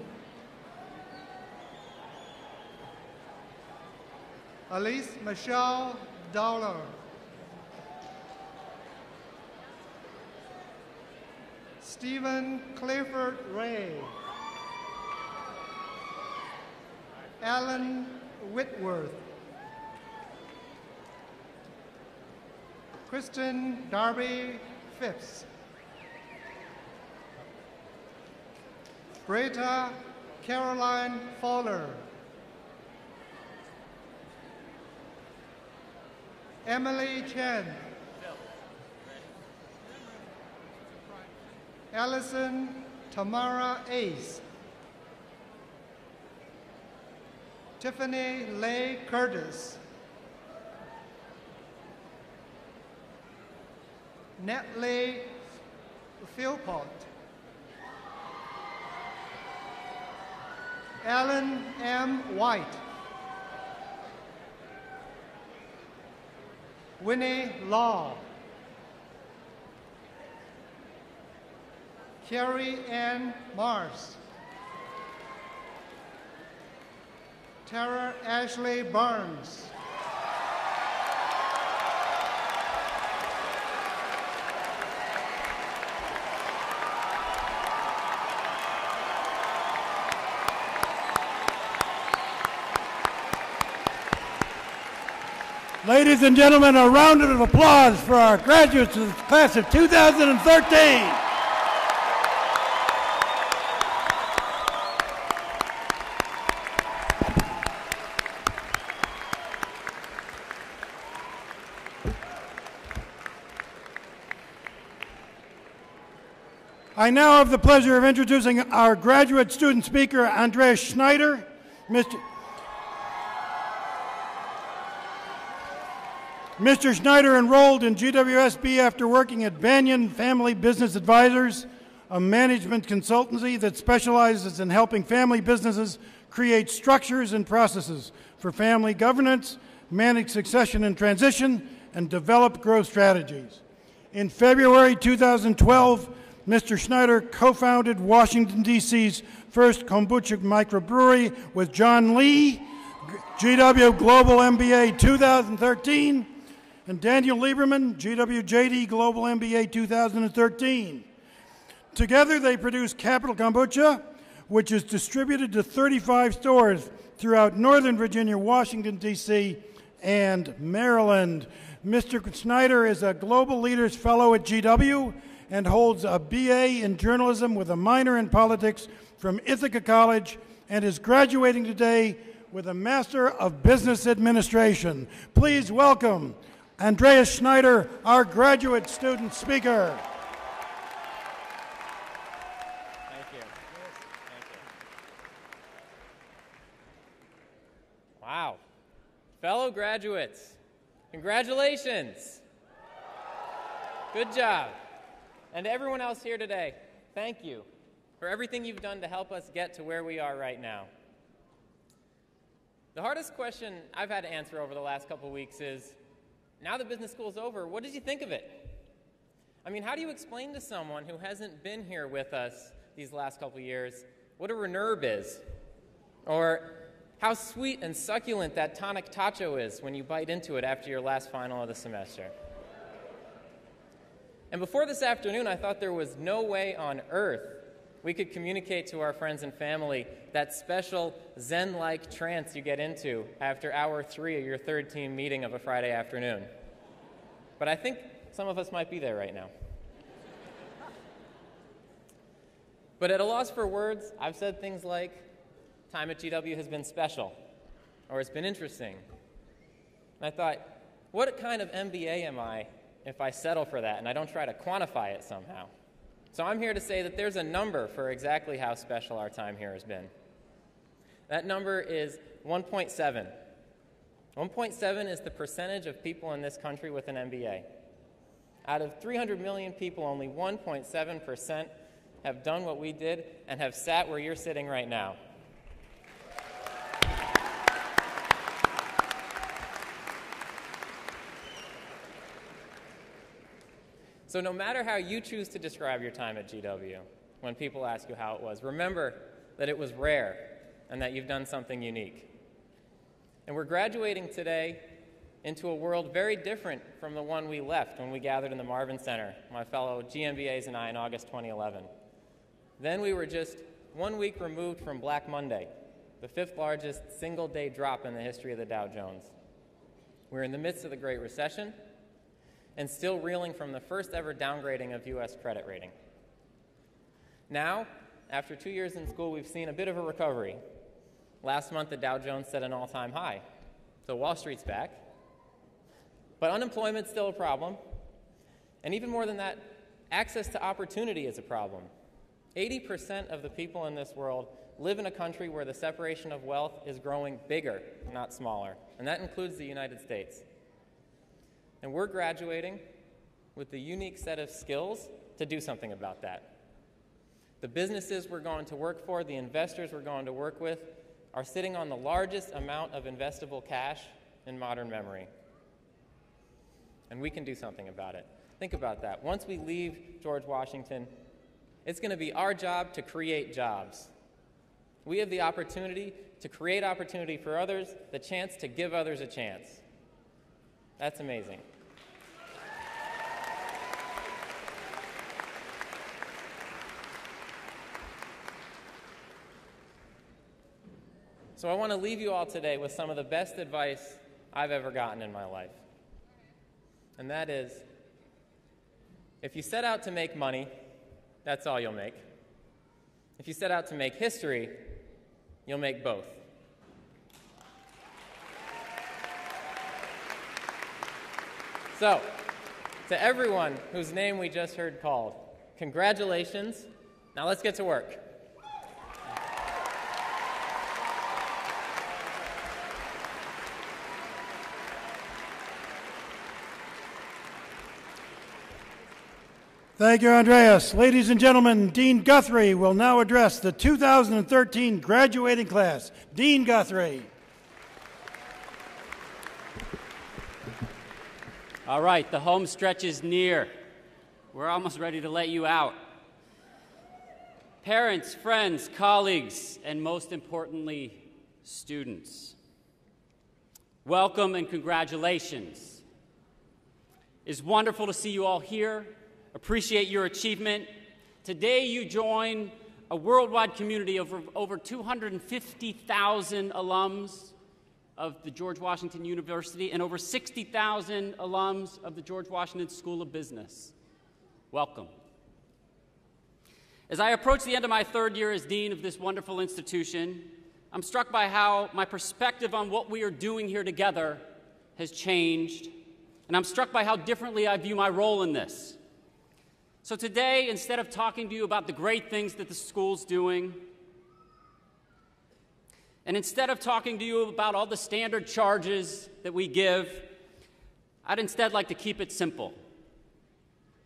Elise Michelle Dollar. Stephen Clifford Ray. Alan Whitworth. Kristen Darby Phipps. Greta Caroline Fowler. Emily Chen. Allison Tamara Ace. Tiffany Leigh Curtis. Natalie Philpott. Alan M. White. Winnie Law. Carrie Ann Mars. Tara Ashley Barnes. Ladies and gentlemen, a round of applause for our graduates of the class of 2013. I now have the pleasure of introducing our graduate student speaker, Andreas Schneider. Mr. Schneider enrolled in GWSB after working at Banyan Family Business Advisors, a management consultancy that specializes in helping family businesses create structures and processes for family governance, manage succession and transition, and develop growth strategies. In February 2012, Mr. Schneider co-founded Washington, D.C.'s first kombucha microbrewery with John Lee, GW Global MBA 2013, and Daniel Lieberman, GWJD Global MBA 2013. Together, they produce Capital Kombucha, which is distributed to 35 stores throughout Northern Virginia, Washington, D.C., and Maryland. Mr. Schneider is a Global Leaders Fellow at GW and holds a BA in journalism with a minor in politics from Ithaca College and is graduating today with a Master of Business Administration. Please welcome Andreas Schneider, our graduate student speaker. Thank you. Wow. Fellow graduates, congratulations. Good job. And to everyone else here today, thank you for everything you've done to help us get to where we are right now. The hardest question I've had to answer over the last couple of weeks is, now the business school's over, what did you think of it? I mean, how do you explain to someone who hasn't been here with us these last couple of years what a renerve is? Or how sweet and succulent that tonic tacho is when you bite into it after your last final of the semester? And before this afternoon, I thought there was no way on earth we could communicate to our friends and family that special Zen-like trance you get into after hour 3 of your third team meeting of a Friday afternoon. But I think some of us might be there right now. But at a loss for words, I've said things like, time at GW has been special, or it's been interesting. And I thought, what kind of MBA am I if I settle for that and I don't try to quantify it somehow? So I'm here to say that there's a number for exactly how special our time here has been. That number is 1.7. 1.7 is the percentage of people in this country with an MBA. Out of 300 million people, only 1.7% have done what we did and have sat where you're sitting right now. So no matter how you choose to describe your time at GW, when people ask you how it was, remember that it was rare and that you've done something unique. And we're graduating today into a world very different from the one we left when we gathered in the Marvin Center, my fellow GMBAs and I, in August 2011. Then we were just 1 week removed from Black Monday, the 5th largest single-day drop in the history of the Dow Jones. We're in the midst of the Great Recession and still reeling from the first ever downgrading of U.S. credit rating. Now, after 2 years in school, we've seen a bit of a recovery. Last month, the Dow Jones set an all-time high, so Wall Street's back. But unemployment's still a problem, and even more than that, access to opportunity is a problem. 80% of the people in this world live in a country where the separation of wealth is growing bigger, not smaller, and that includes the United States. And we're graduating with the unique set of skills to do something about that. The businesses we're going to work for, the investors we're going to work with, are sitting on the largest amount of investable cash in modern memory. And we can do something about it. Think about that. Once we leave George Washington, it's going to be our job to create jobs. We have the opportunity to create opportunity for others, the chance to give others a chance. That's amazing. So I want to leave you all today with some of the best advice I've ever gotten in my life. And that is, if you set out to make money, that's all you'll make. If you set out to make history, you'll make both. So, to everyone whose name we just heard called, congratulations. Now let's get to work. Thank you, Andreas. Ladies and gentlemen, Dean Guthrie will now address the 2013 graduating class. Dean Guthrie. All right, the home stretch is near. We're almost ready to let you out. Parents, friends, colleagues, and most importantly, students, welcome and congratulations. It's wonderful to see you all here. Appreciate your achievement. Today you join a worldwide community of over 250,000 alums of the George Washington University and over 60,000 alums of the George Washington School of Business. Welcome. As I approach the end of my third year as dean of this wonderful institution, I'm struck by how my perspective on what we are doing here together has changed, and I'm struck by how differently I view my role in this. So today, instead of talking to you about the great things that the school's doing, And instead of talking to you about all the standard charges that we give, I'd instead like to keep it simple.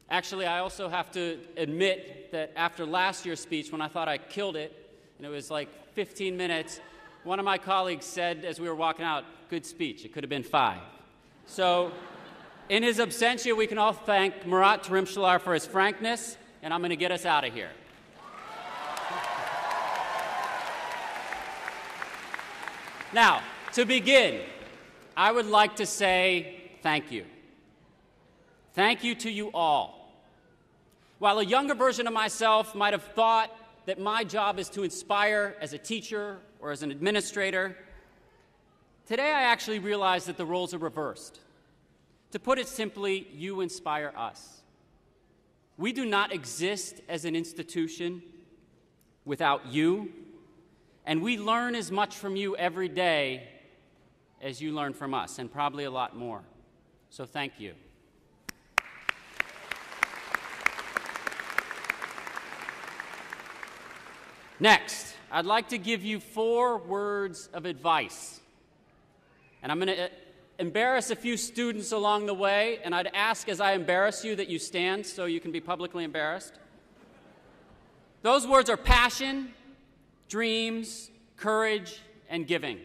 Actually, I also have to admit that after last year's speech, when I thought I killed it, and it was like 15 minutes, one of my colleagues said as we were walking out, "Good speech, it could have been 5." So, in his absentia, we can all thank Murat Tarimshalar for his frankness, and I'm going to get us out of here. Now, to begin, I would like to say thank you. Thank you to you all. While a younger version of myself might have thought that my job is to inspire as a teacher or as an administrator, today I actually realize that the roles are reversed. To put it simply, you inspire us. We do not exist as an institution without you, and we learn as much from you every day as you learn from us, and probably a lot more. So thank you. Next, I'd like to give you 4 words of advice. And I'm going to embarrass a few students along the way, and I'd ask as I embarrass you that you stand so you can be publicly embarrassed. Those words are passion, dreams, courage, and giving.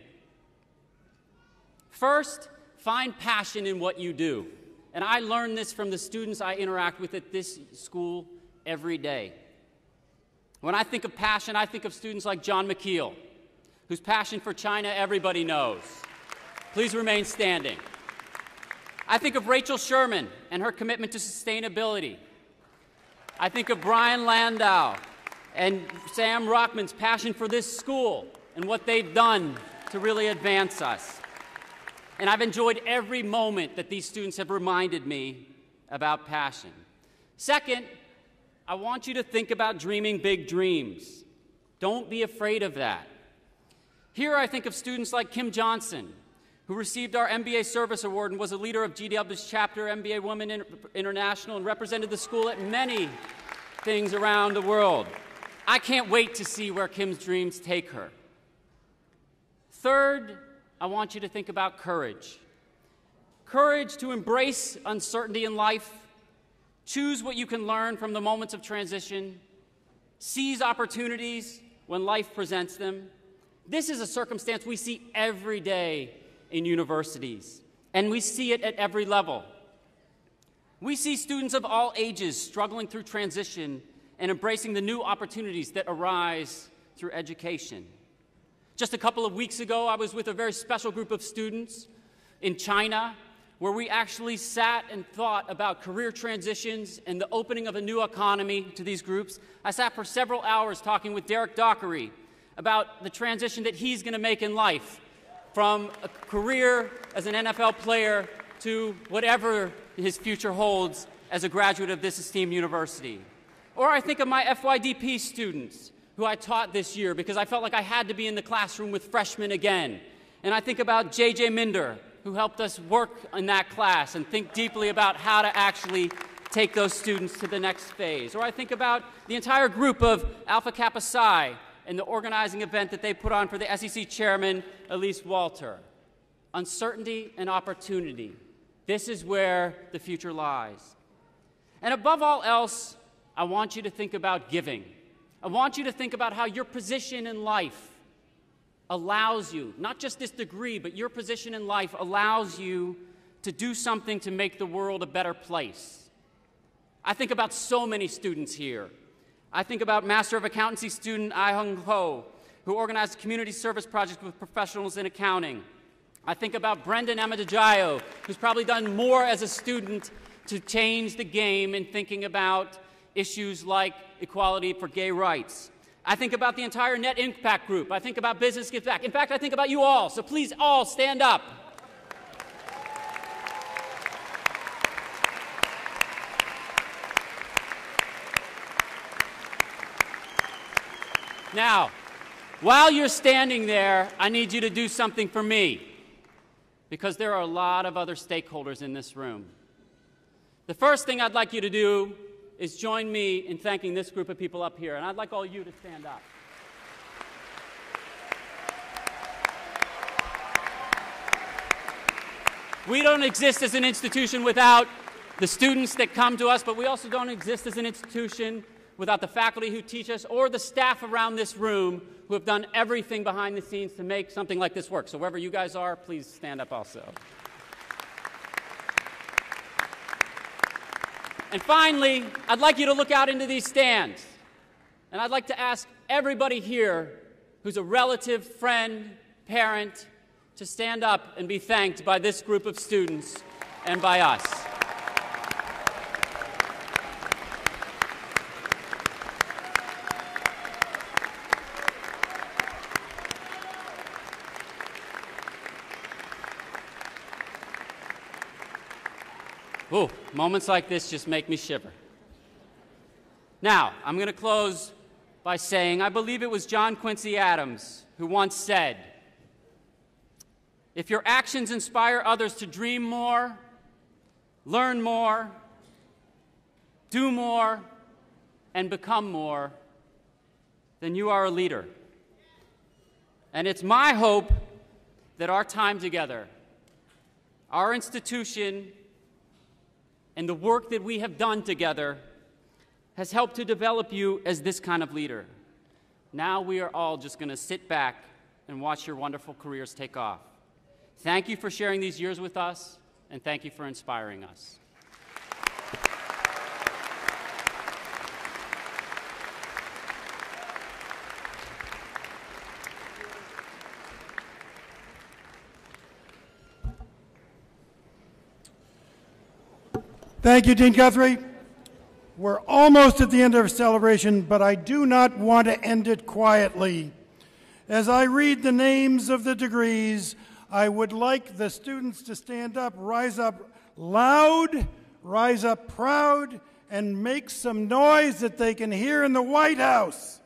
First, find passion in what you do. And I learn this from the students I interact with at this school every day. When I think of passion, I think of students like John McKeel, whose passion for China everybody knows. Please remain standing. I think of Rachel Sherman and her commitment to sustainability. I think of Brian Landau and Sam Rockman's passion for this school and what they've done to really advance us. And I've enjoyed every moment that these students have reminded me about passion. Second, I want you to think about dreaming big dreams. Don't be afraid of that. Here I think of students like Kim Johnson, who received our MBA Service Award and was a leader of GW's chapter, MBA Women International, and represented the school at many things around the world. I can't wait to see where Kim's dreams take her. Third, I want you to think about courage. Courage to embrace uncertainty in life, choose what you can learn from the moments of transition, seize opportunities when life presents them. This is a circumstance we see every day in universities, and we see it at every level. We see students of all ages struggling through transition and embracing the new opportunities that arise through education. Just a couple of weeks ago, I was with a very special group of students in China, where we actually sat and thought about career transitions and the opening of a new economy to these groups. I sat for several hours talking with Derek Dockery about the transition that he's going to make in life from a career as an NFL player to whatever his future holds as a graduate of this esteemed university. Or I think of my FYDP students who I taught this year because I felt like I had to be in the classroom with freshmen again. And I think about J.J. Minder, who helped us work in that class and think deeply about how to actually take those students to the next phase. Or I think about the entire group of Alpha Kappa Psi and the organizing event that they put on for the SEC chairman, Elise Walter. Uncertainty and opportunity. This is where the future lies. And above all else, I want you to think about giving. I want you to think about how your position in life allows you, not just this degree, but your position in life allows you to do something to make the world a better place. I think about so many students here. I think about Master of Accountancy student Ai Hung Ho, who organized a community service project with professionals in accounting. I think about Brendan Amadjayo, who's probably done more as a student to change the game in thinking about issues like equality for gay rights. I think about the entire Net Impact Group. I think about Business Gives Back. In fact, I think about you all, so please all stand up. Now, while you're standing there, I need you to do something for me, because there are a lot of other stakeholders in this room. The first thing I'd like you to do is join me in thanking this group of people up here, and I'd like all you to stand up. We don't exist as an institution without the students that come to us, but we also don't exist as an institution without the faculty who teach us or the staff around this room who have done everything behind the scenes to make something like this work. So wherever you guys are, please stand up also. And finally, I'd like you to look out into these stands. And I'd like to ask everybody here who's a relative, friend, parent, to stand up and be thanked by this group of students and by us. Ooh, moments like this just make me shiver. Now, I'm going to close by saying I believe it was John Quincy Adams who once said, "If your actions inspire others to dream more, learn more, do more, and become more, then you are a leader." And it's my hope that our time together, our institution, and the work that we have done together has helped to develop you as this kind of leader. Now we are all just going to sit back and watch your wonderful careers take off. Thank you for sharing these years with us, and thank you for inspiring us. Thank you, Dean Guthrie. We're almost at the end of our celebration, but I do not want to end it quietly. As I read the names of the degrees, I would like the students to stand up, rise up loud, rise up proud, and make some noise that they can hear in the White House.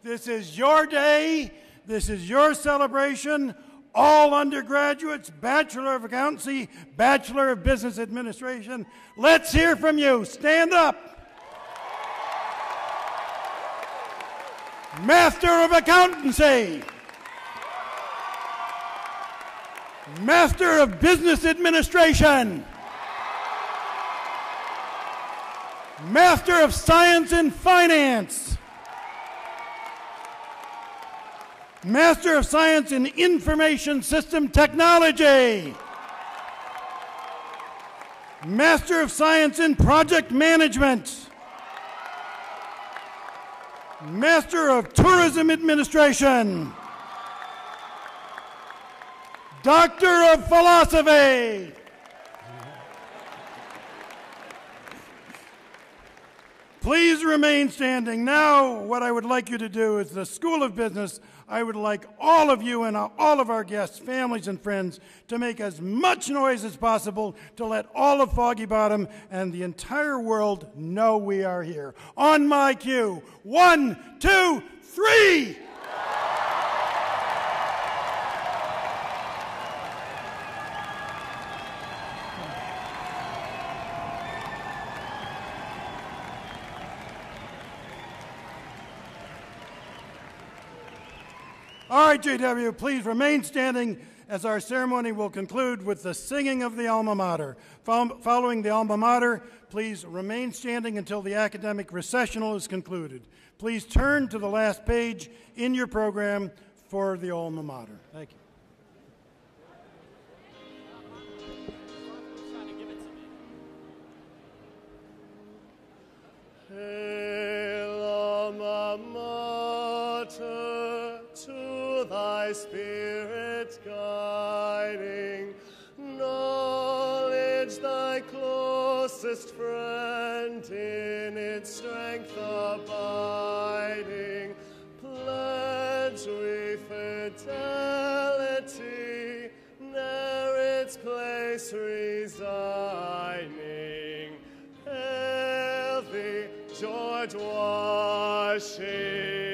This is your day. This is your celebration. All undergraduates, Bachelor of Accountancy, Bachelor of Business Administration. Let's hear from you. Stand up. Master of Accountancy. Master of Business Administration. Master of Science in Finance. Master of Science in Information System Technology. Master of Science in Project Management. Master of Tourism Administration. Doctor of Philosophy. Please remain standing. Now, what I would like you to do is the School of Business. I would like all of you and all of our guests, families and friends, to make as much noise as possible to let all of Foggy Bottom and the entire world know we are here. On my cue, 1, 2, 3! All right, JW, please remain standing as our ceremony will conclude with the singing of the alma mater. Following the alma mater, please remain standing until the academic recessional is concluded. Please turn to the last page in your program for the alma mater. Thank you. Hail, alma mater, to thy spirit guiding, knowledge thy closest friend, in its strength abiding, pledge we fidelity, ne'er its place resigning. Hail thee, George Washington.